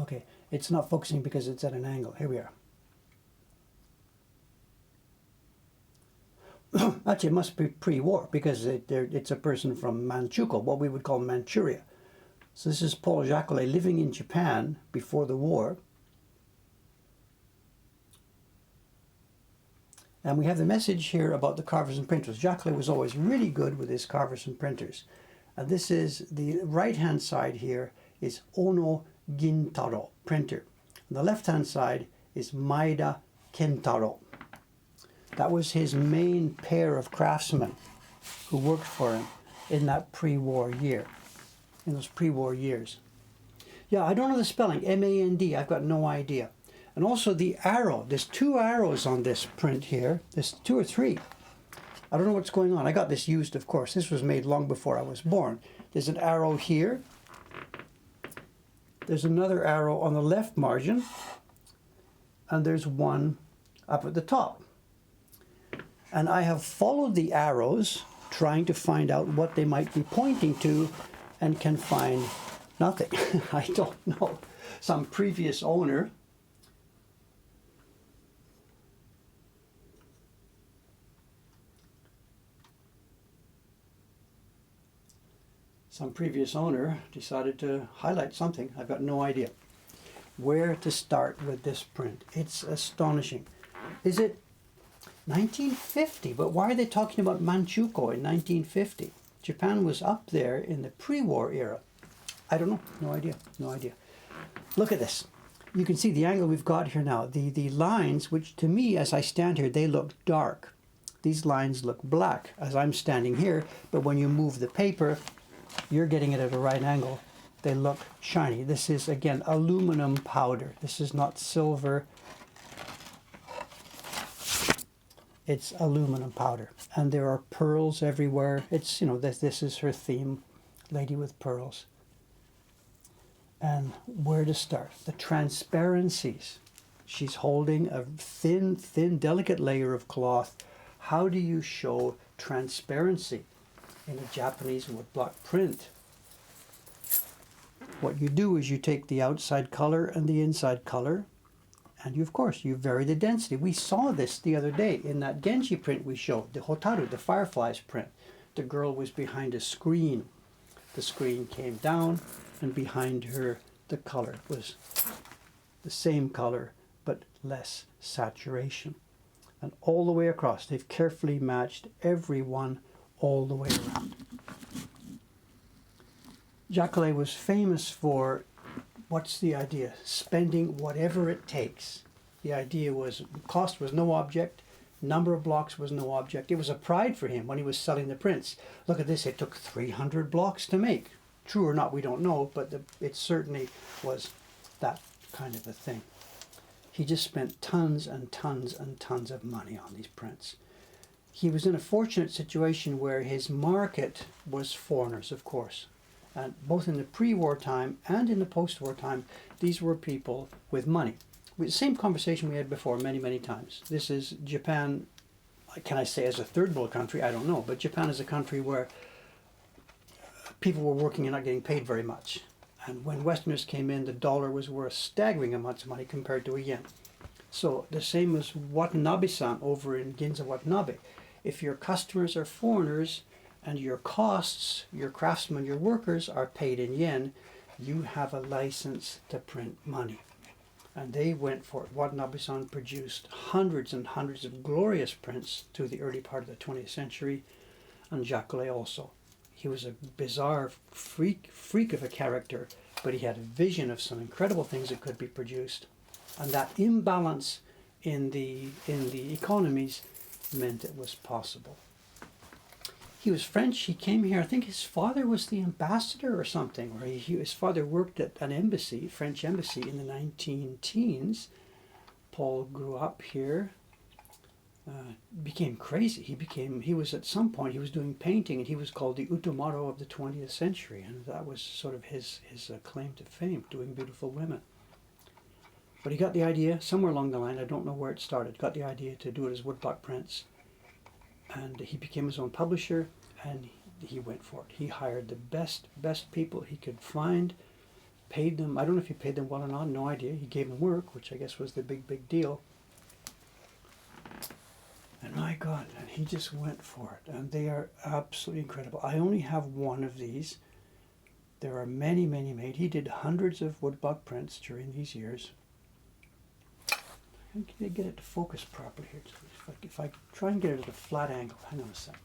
Okay, it's not focusing because it's at an angle. Here we are. Actually, it must be pre-war because it's a person from Manchukuo, what we would call Manchuria. So this is Paul Jacoulet living in Japan before the war. And we have the message here about the carvers and printers. Jacoulet was always really good with his carvers and printers. And this is the right-hand side here is Ono Gintaro, printer. And the left-hand side is Maeda Kentaro. That was his main pair of craftsmen who worked for him in that pre-war year, in those pre-war years. Yeah, I don't know the spelling, M-A-N-D, I've got no idea. And also the arrow, there's 2 arrows on this print here, there's 2 or 3. I don't know what's going on. I got this used, of course. This was made long before I was born. There's an arrow here. There's another arrow on the left margin. And there's one up at the top. And I have followed the arrows, trying to find out what they might be pointing to, and can find nothing. I don't know. Some previous owner decided to highlight something. I've got no idea where to start with this print. It's astonishing. Is it 1950? But why are they talking about Manchukuo in 1950? Japan was up there in the pre-war era. I don't know. No idea. No idea. Look at this. You can see the angle we've got here now. The lines, which to me, as I stand here, they look dark. These lines look black as I'm standing here. But when you move the paper, you're getting it at a right angle. They look shiny. This is, again, aluminum powder. This is not silver. It's aluminum powder. And there are pearls everywhere. It's, you know, this is her theme, Lady with Pearls. And where to start? The transparencies. She's holding a thin, delicate layer of cloth. How do you show transparency in a Japanese woodblock print? What you do is you take the outside color and the inside color, and you, of course, you vary the density. We saw this the other day in that Genji print we showed, the Hotaru, the fireflies print. The girl was behind a screen. The screen came down, and behind her the color was the same color but less saturation. And all the way across, they've carefully matched every one all the way around. Jacoulet was famous for, what's the idea? Spending whatever it takes. The idea was, cost was no object. Number of blocks was no object. It was a pride for him when he was selling the prints. Look at this, it took 300 blocks to make. True or not, we don't know, but it certainly was that kind of a thing. He just spent tons and tons and tons of money on these prints. He was in a fortunate situation where his market was foreigners, of course. And both in the pre-war time and in the post-war time, these were people with money. The same conversation we had before many, many times. This is Japan, can I say as a third world country? I don't know. But Japan is a country where people were working and not getting paid very much. And when Westerners came in, the dollar was worth staggering amounts of money compared to a yen. So the same as Watanabe-san over in Ginza Watanabe. If your customers are foreigners and your costs, your craftsmen, your workers are paid in yen, you have a license to print money. And they went for it. Watanabe-san produced hundreds and hundreds of glorious prints through the early part of the 20th century, and Jacoulet also. He was a bizarre freak of a character, but he had a vision of some incredible things that could be produced. And that imbalance in the economies meant it was possible. He was French. He came here. I think his father was the ambassador or something, or his father worked at an embassy, French embassy, in the 19-teens. Paul grew up here, became crazy. He was at some point, he was doing painting, and he was called the Utomaro of the 20th century, and that was sort of his claim to fame, doing beautiful women. But he got the idea, somewhere along the line, I don't know where it started, got the idea to do it as woodblock prints. And he became his own publisher, and he went for it. He hired the best people he could find, paid them. I don't know if he paid them well or not, no idea. He gave them work, which I guess was the big deal. And my God, and he just went for it. And they are absolutely incredible. I only have one of these. There are many, many made. He did hundreds of woodblock prints during these years. Can I get it to focus properly here? If I try and get it at a flat angle, hang on a second.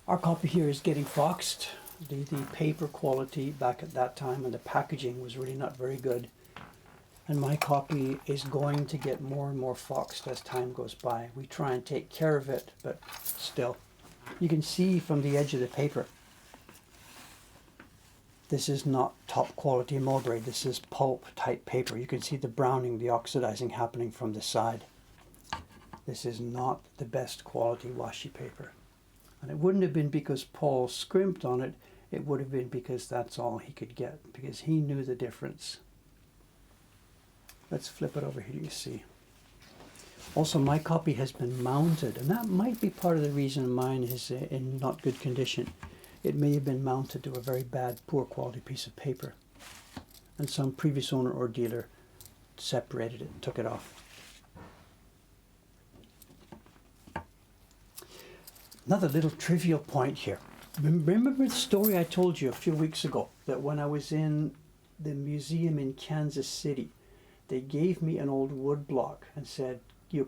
Our copy here is getting foxed. The paper quality back at that time and the packaging was really not very good. And my copy is going to get more and more foxed as time goes by. We try and take care of it, but still. You can see from the edge of the paper, this is not top quality mulberry. This is pulp type paper. You can see the browning, the oxidizing happening from the side. This is not the best quality washi paper. And it wouldn't have been because Paul scrimped on it. It would have been because that's all he could get, because he knew the difference. Let's flip it over here, you see. Also, my copy has been mounted, and that might be part of the reason mine is in not good condition. It may have been mounted to a very bad, poor quality piece of paper. And some previous owner or dealer separated it and took it off. Another little trivial point here. Remember the story I told you a few weeks ago, that when I was in the museum in Kansas City, they gave me an old wood block and said,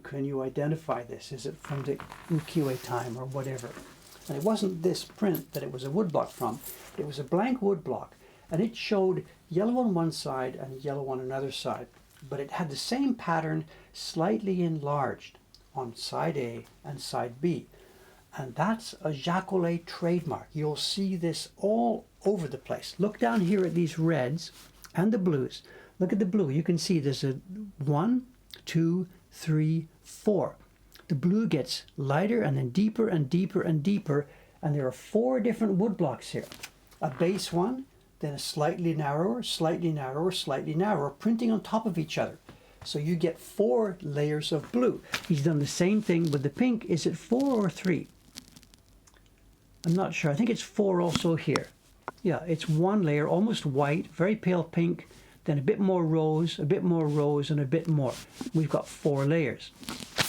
can you identify this? Is it from the ukiyo-e time or whatever? And it wasn't this print that it was a wood block from. It was a blank wood block, and it showed yellow on one side and yellow on another side. But it had the same pattern, slightly enlarged on side A and side B. And that's a Jacoulet trademark. You'll see this all over the place. Look down here at these reds and the blues. Look at the blue. You can see there's a 1, 2, 3, 4. The blue gets lighter and then deeper and deeper and deeper. And there are 4 different wood blocks here. A base one, then a slightly narrower, slightly narrower, slightly narrower, printing on top of each other. So you get 4 layers of blue. He's done the same thing with the pink. Is it 4 or 3? I'm not sure. I think it's 4 also here. Yeah, it's 1 layer, almost white, very pale pink, then a bit more rose, and a bit more. We've got 4 layers.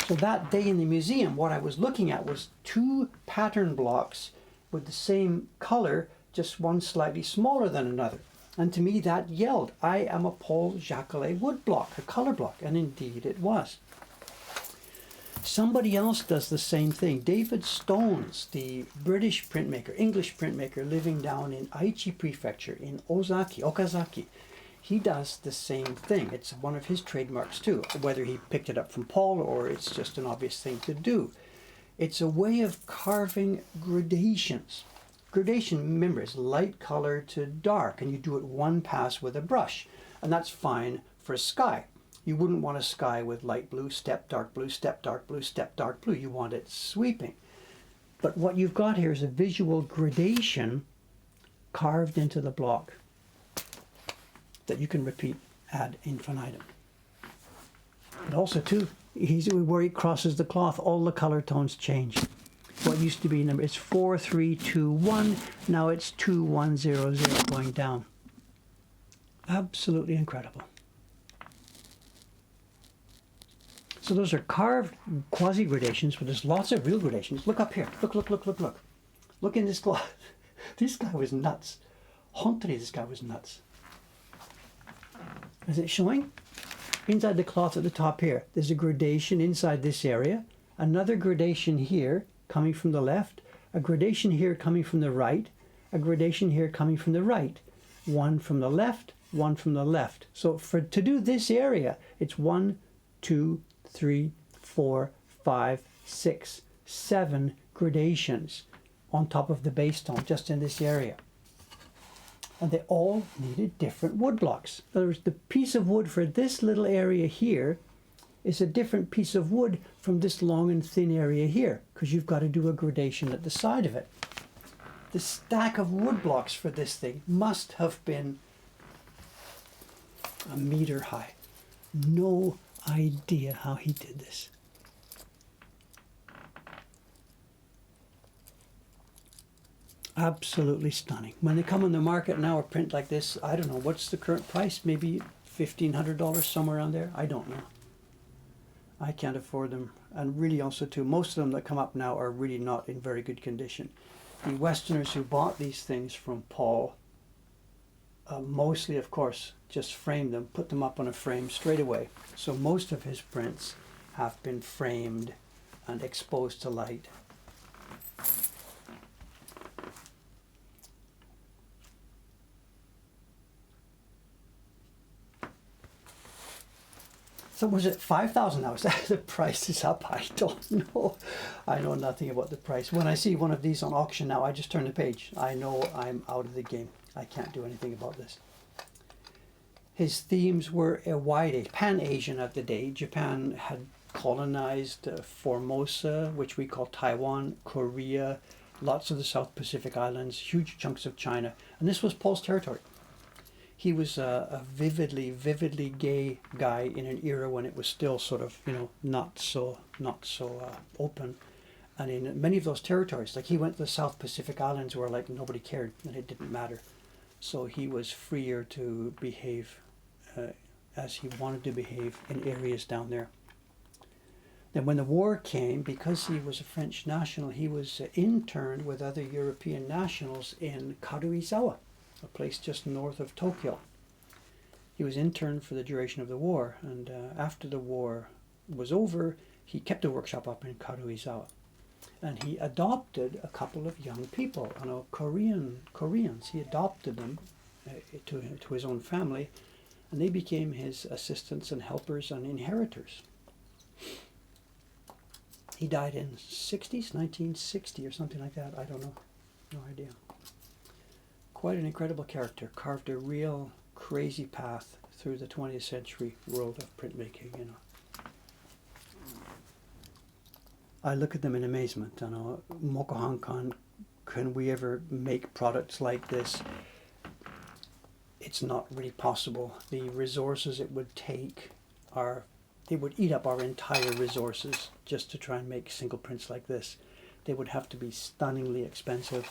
So that day in the museum, what I was looking at was 2 pattern blocks with the same color, just one slightly smaller than another. And to me that yelled, I am a Paul Jacoulet wood block, a color block, and indeed it was. Somebody else does the same thing. David Stones, the British printmaker, English printmaker living down in Aichi Prefecture in Okazaki, he does the same thing. It's one of his trademarks too, whether he picked it up from Paul or it's just an obvious thing to do. It's a way of carving gradations. Gradation, remember, is light color to dark, and you do it one pass with a brush, and that's fine for sky. You wouldn't want a sky with light blue, step dark blue, step dark blue, step dark blue. You want it sweeping. But what you've got here is a visual gradation carved into the block that you can repeat ad infinitum. But also too, where he crosses the cloth, all the color tones change. What used to be number, it's 4, 3, 2, 1. Now it's 2, 1, 0, 0 going down. Absolutely incredible. So those are carved quasi-gradations, but there's lots of real gradations. Look up here. Look, look, look, look, look. Look in this cloth. This guy was nuts. Honestly, this guy was nuts. Is it showing? Inside the cloth at the top here, there's a gradation inside this area, another gradation here coming from the left, a gradation here coming from the right, a gradation here coming from the right, one from the left, one from the left. So to do this area, it's 1, 2, 3, 4, 5, 6, 7 gradations on top of the base tone just in this area. And they all needed different wood blocks. In other words, the piece of wood for this little area here is a different piece of wood from this long and thin area here, because you've got to do a gradation at the side of it. The stack of wood blocks for this thing must have been a meter high. No idea how he did this. Absolutely stunning. When they come on the market now, a print like this, I don't know, what's the current price? Maybe $1,500, somewhere around there? I don't know. I can't afford them. And really also too, most of them that come up now are really not in very good condition. The Westerners who bought these things from Paul, mostly of course, just framed them, put them up on a frame straight away. So most of his prints have been framed and exposed to light. So was it 5,000 now? Is that the price is up? I don't know. I know nothing about the price. When I see one of these on auction now, I just turn the page. I know I'm out of the game. I can't do anything about this. His themes were a wide Pan-Asian of the day. Japan had colonized Formosa, which we call Taiwan, Korea, lots of the South Pacific Islands, huge chunks of China. And this was Paul's territory. He was a vividly gay guy in an era when it was still sort of, not so open. And in many of those territories, like he went to the South Pacific Islands where like nobody cared and it didn't matter. So he was freer to behave as he wanted to behave in areas down there. Then when the war came, because he was a French national, he was interned with other European nationals in Karuizawa, a place just north of Tokyo. He was interned for the duration of the war, and after the war was over, he kept a workshop up in Karuizawa. And he adopted a couple of young people, Koreans. He adopted them to his own family, and they became his assistants and helpers and inheritors. He died in 1960 or something like that. I don't know. No idea. Quite an incredible character. Carved a real crazy path through the 20th century world of printmaking, I look at them in amazement. Mokuhankan, can we ever make products like this? It's not really possible. The resources it would take it would eat up our entire resources just to try and make single prints like this. They would have to be stunningly expensive.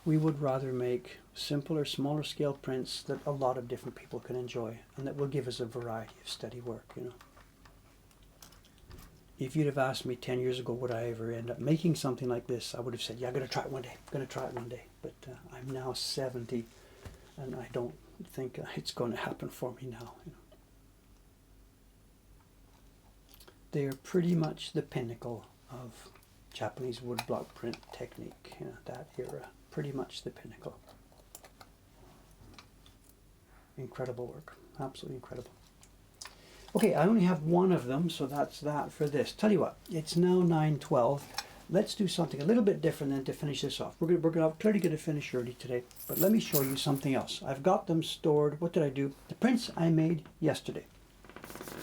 We would rather make simpler, smaller scale prints that a lot of different people can enjoy and that will give us a variety of steady work, If you'd have asked me 10 years ago would I ever end up making something like this, I would have said, yeah, I'm going to try it one day. But I'm now 70 and I don't think it's going to happen for me now. They are pretty much the pinnacle of Japanese woodblock print technique, that era. Pretty much the pinnacle. Incredible work. Absolutely incredible. Okay, I only have one of them, so that's that for this. Tell you what, it's now 9:12. Let's do something a little bit different than to finish this off. We're clearly going to finish early today, but let me show you something else. I've got them stored. What did I do? The prints I made yesterday.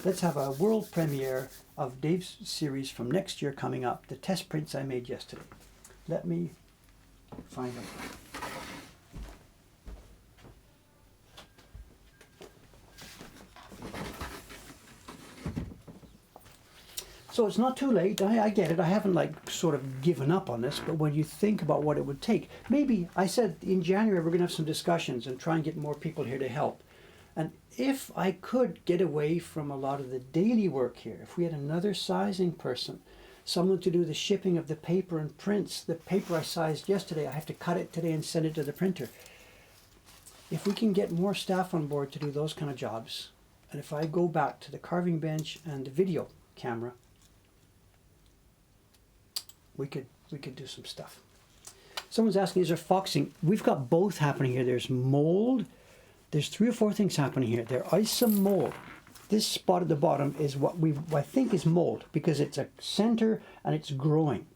Let's have a world premiere of Dave's series from next year coming up. The test prints I made yesterday. Let me find them. So it's not too late. I get it. I haven't like sort of given up on this, but when you think about what it would take, maybe I said in January we're going to have some discussions and try and get more people here to help. And if I could get away from a lot of the daily work here, if we had another sizing person, someone to do the shipping of the paper and prints, the paper I sized yesterday, I have to cut it today and send it to the printer. If we can get more staff on board to do those kind of jobs, and if I go back to the carving bench and the video camera, we could do some stuff. Someone's asking, is there foxing? We've got both happening here. There's mold. There's 3 or 4 things happening here. There is some mold. This spot at the bottom is what I think is mold, because it's a center and it's growing.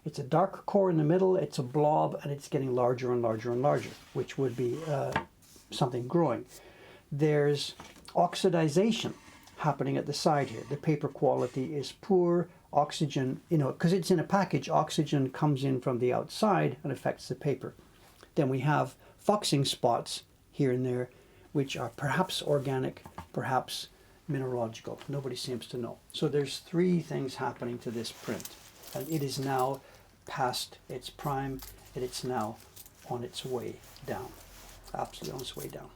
It's a dark core in the middle, it's a blob, and it's getting larger and larger and larger, which would be something growing. There's oxidization happening at the side here. The paper quality is poor. Oxygen, because it's in a package, oxygen comes in from the outside and affects the paper. Then we have foxing spots here and there, which are perhaps organic, perhaps mineralogical. Nobody seems to know. So there's 3 things happening to this print, and it is now past its prime, and it's now on its way down. Absolutely on its way down.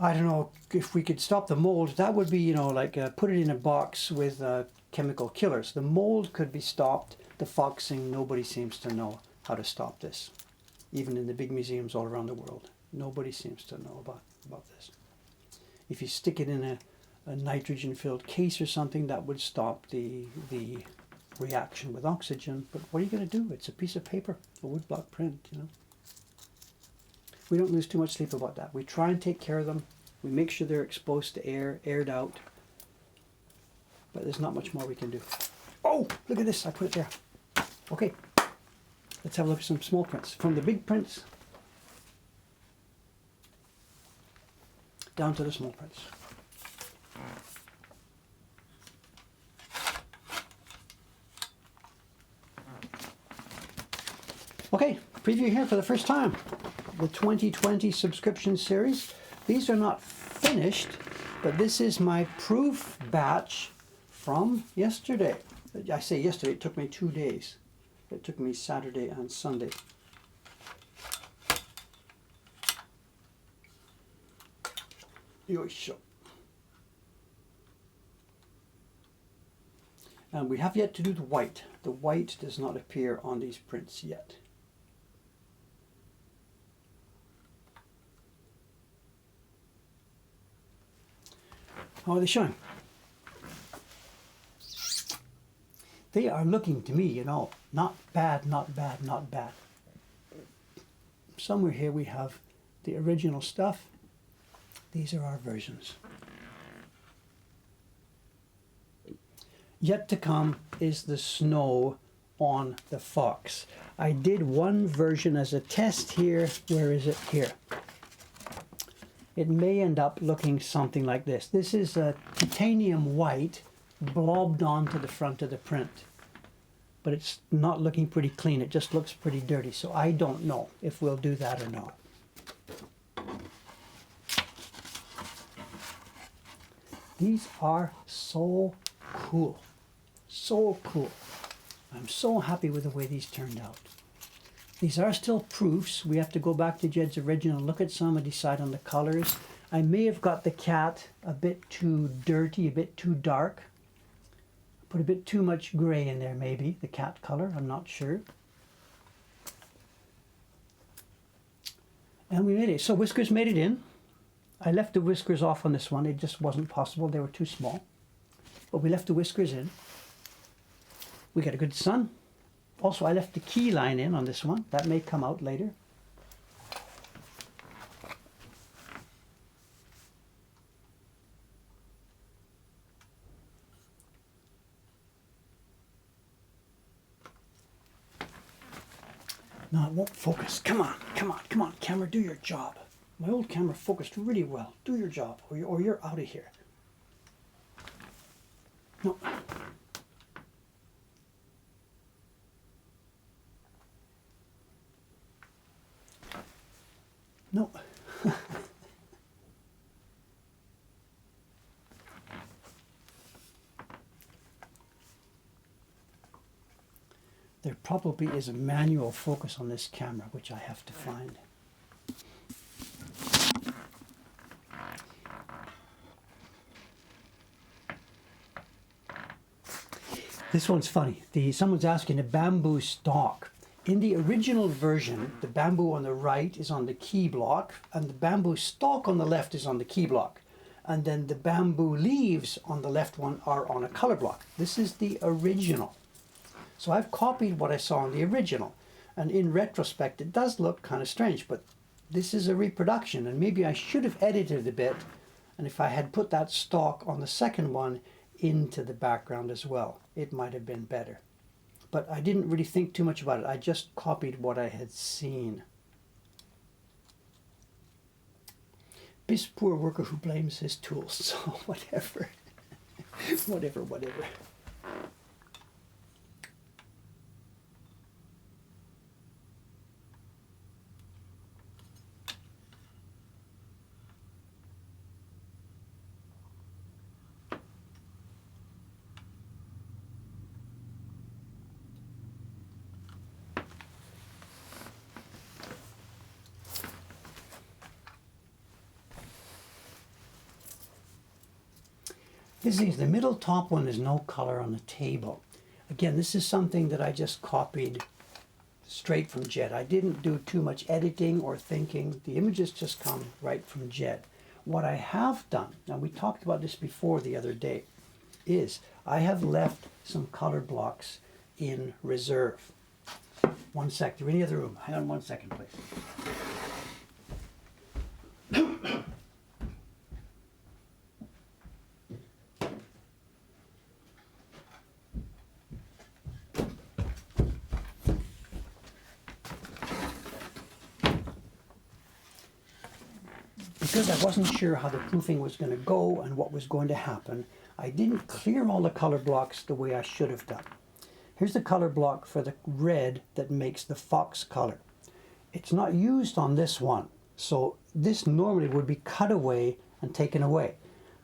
I don't know if we could stop the mold. That would be, put it in a box with chemical killers. The mold could be stopped. The foxing, nobody seems to know how to stop this. Even in the big museums all around the world, nobody seems to know about this. If you stick it in a nitrogen-filled case or something, that would stop the reaction with oxygen. But what are you going to do? It's a piece of paper, a woodblock print, We don't lose too much sleep about that. We try and take care of them. We make sure they're exposed to air, aired out. But there's not much more we can do. Oh, look at this. I put it there. Okay. Let's have a look at some small prints. From the big prints down to the small prints. Okay, preview here for the first time. The 2020 subscription series. These are not finished, but this is my proof batch from yesterday. I say yesterday, it took me 2 days. It took me Saturday and Sunday. Yoisho. And we have yet to do the white. The white does not appear on these prints yet. How are they showing? They are looking to me, not bad, not bad, not bad. Somewhere here we have the original stuff. These are our versions. Yet to come is the snow on the fox. I did one version as a test here. Where is it? Here. It may end up looking something like this. This is a titanium white blobbed onto the front of the print. But it's not looking pretty clean. It just looks pretty dirty. So I don't know if we'll do that or not. These are so cool. So cool. I'm so happy with the way these turned out. These are still proofs. We have to go back to Jed's original, look at some and decide on the colors. I may have got the cat a bit too dirty, a bit too dark. Put a bit too much gray in there maybe, the cat color, I'm not sure. And we made it. So whiskers made it in. I left the whiskers off on this one. It just wasn't possible. They were too small. but we left the whiskers in. We got a good sun. Also, I left the key line in on this one. That may come out later. No, it won't focus. Come on, come on, come on, camera, do your job. My old camera focused really well. Do your job, or you're out of here. No. No. There probably is a manual focus on this camera, which I have to find. This one's funny. Someone's asking a bamboo stalk. In the original version, the bamboo on the right is on the key block, and the bamboo stalk on the left is on the key block. And then the bamboo leaves on the left one are on a color block. This is the original. So I've copied what I saw in the original. And in retrospect, it does look kind of strange, but this is a reproduction, and maybe I should have edited a bit. And if I had put that stalk on the second one into the background as well, it might have been better. But I didn't really think too much about it. I just copied what I had seen. This poor worker who blames his tools, so whatever. whatever. The middle top one is no color on the table. Again, this is something that I just copied straight from Jet. I didn't do too much editing or thinking. The images just come right from Jet. What I have done, and we talked about this before the other day, is I have left some color blocks in reserve. One sec, you're in the other room. Hang on 1 second, please. Because I wasn't sure how the proofing was going to go and what was going to happen, I didn't clear all the color blocks the way I should have done. Here's the color block for the red that makes the fox color. It's not used on this one, so this normally would be cut away and taken away.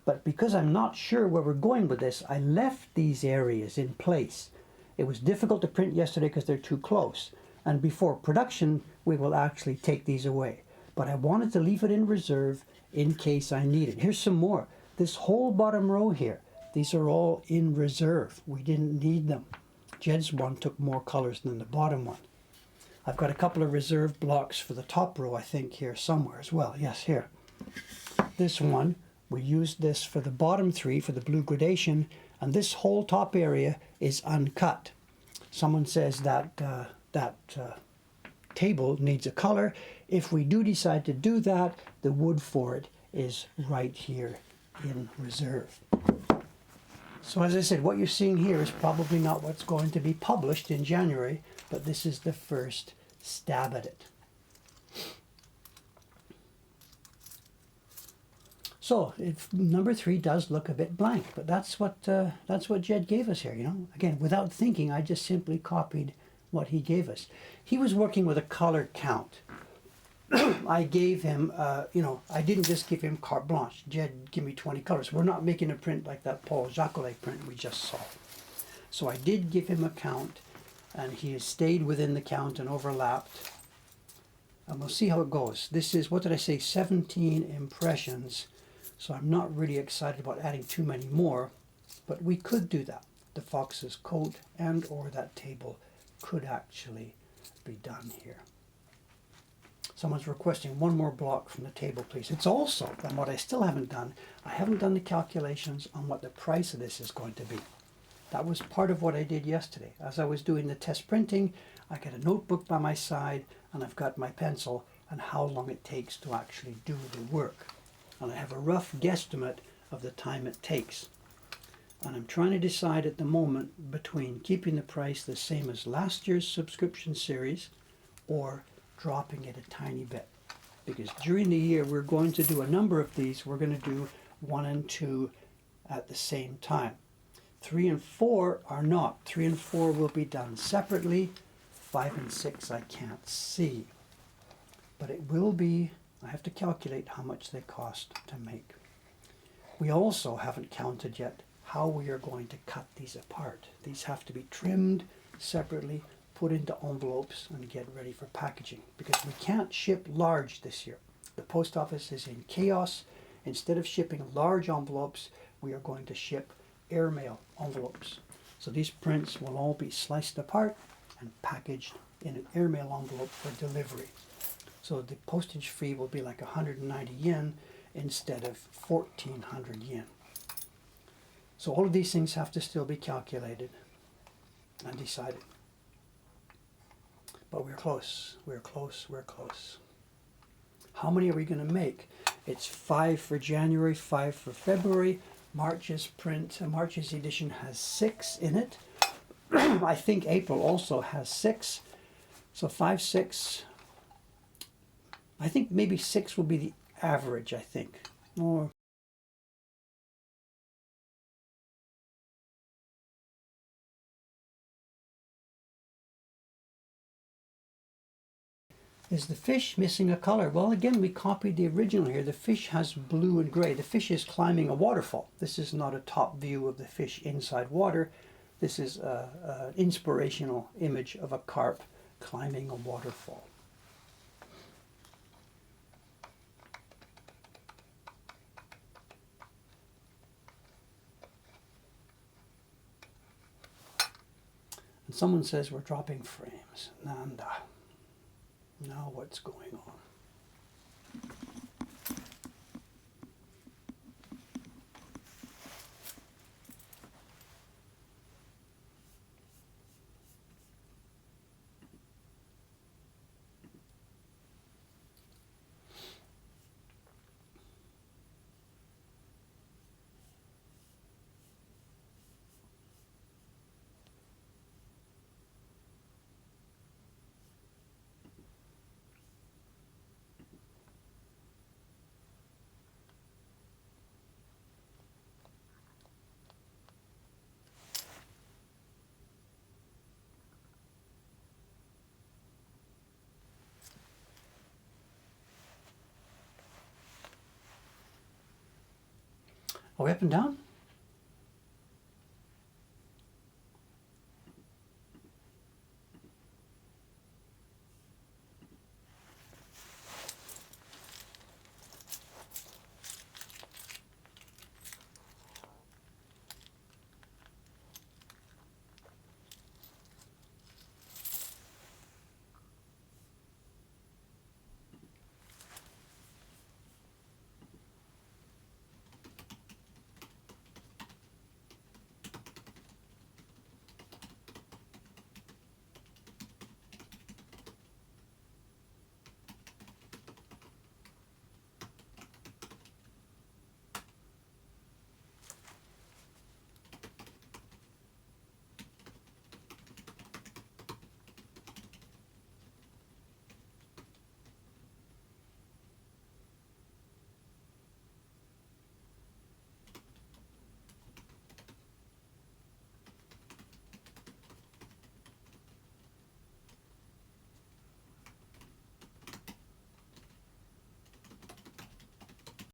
But because I'm not sure where we're going with this, I left these areas in place. It was difficult to print yesterday because they're too close. And before production, we will actually take these away. But I wanted to leave it in reserve in case I need it. Here's some more. This whole bottom row here, these are all in reserve. We didn't need them. Jed's one took more colors than the bottom one. I've got a couple of reserve blocks for the top row, I think, here somewhere as well. Yes, here. This one, we used this for the bottom three, for the blue gradation, and this whole top area is uncut. Someone says that table needs a color. If we do decide to do that, the wood for it is right here in reserve. So as I said, what you're seeing here is probably not what's going to be published in January, but this is the first stab at it. So number 3 does look a bit blank, but that's what Jed gave us here. You know, again, without thinking, I just simply copied what he gave us. He was working with a color count. I gave him, I didn't just give him carte blanche. Jed, give me 20 colors. We're not making a print like that Paul Jacoulet print we just saw. So I did give him a count, and he has stayed within the count and overlapped. And we'll see how it goes. This is, what did I say, 17 impressions. So I'm not really excited about adding too many more, but we could do that. The fox's coat and or that table could actually be done here. Someone's requesting one more block from the table, please. It's also, and what I still haven't done, I haven't done the calculations on what the price of this is going to be. That was part of what I did yesterday. As I was doing the test printing, I got a notebook by my side and I've got my pencil and how long it takes to actually do the work. And I have a rough guesstimate of the time it takes. And I'm trying to decide at the moment between keeping the price the same as last year's subscription series or dropping it a tiny bit. Because during the year we're going to do a number of these. We're going to do 1 and 2 at the same time. 3 and 4 are not. 3 and 4 will be done separately. 5 and 6 I can't see. But it will be, I have to calculate how much they cost to make. We also haven't counted yet how we are going to cut these apart. These have to be trimmed separately, put into envelopes and get ready for packaging because we can't ship large this year. The post office is in chaos. Instead of shipping large envelopes, we are going to ship airmail envelopes. So these prints will all be sliced apart and packaged in an airmail envelope for delivery. So the postage fee will be like 190 yen instead of 1400 yen. So all of these things have to still be calculated and decided. But we're close, we're close, we're close. How many are we going to make? It's 5 for January, 5 for February. March's edition has 6 in it. I think April also has 6. So 5, 6. I think maybe 6 will be the average, I think. Or is the fish missing a color? Well, again, we copied the original here. The fish has blue and gray. The fish is climbing a waterfall. This is not a top view of the fish inside water. This is an inspirational image of a carp climbing a waterfall. And someone says we're dropping frames. Nanda. Now what's going on? Are we up and down?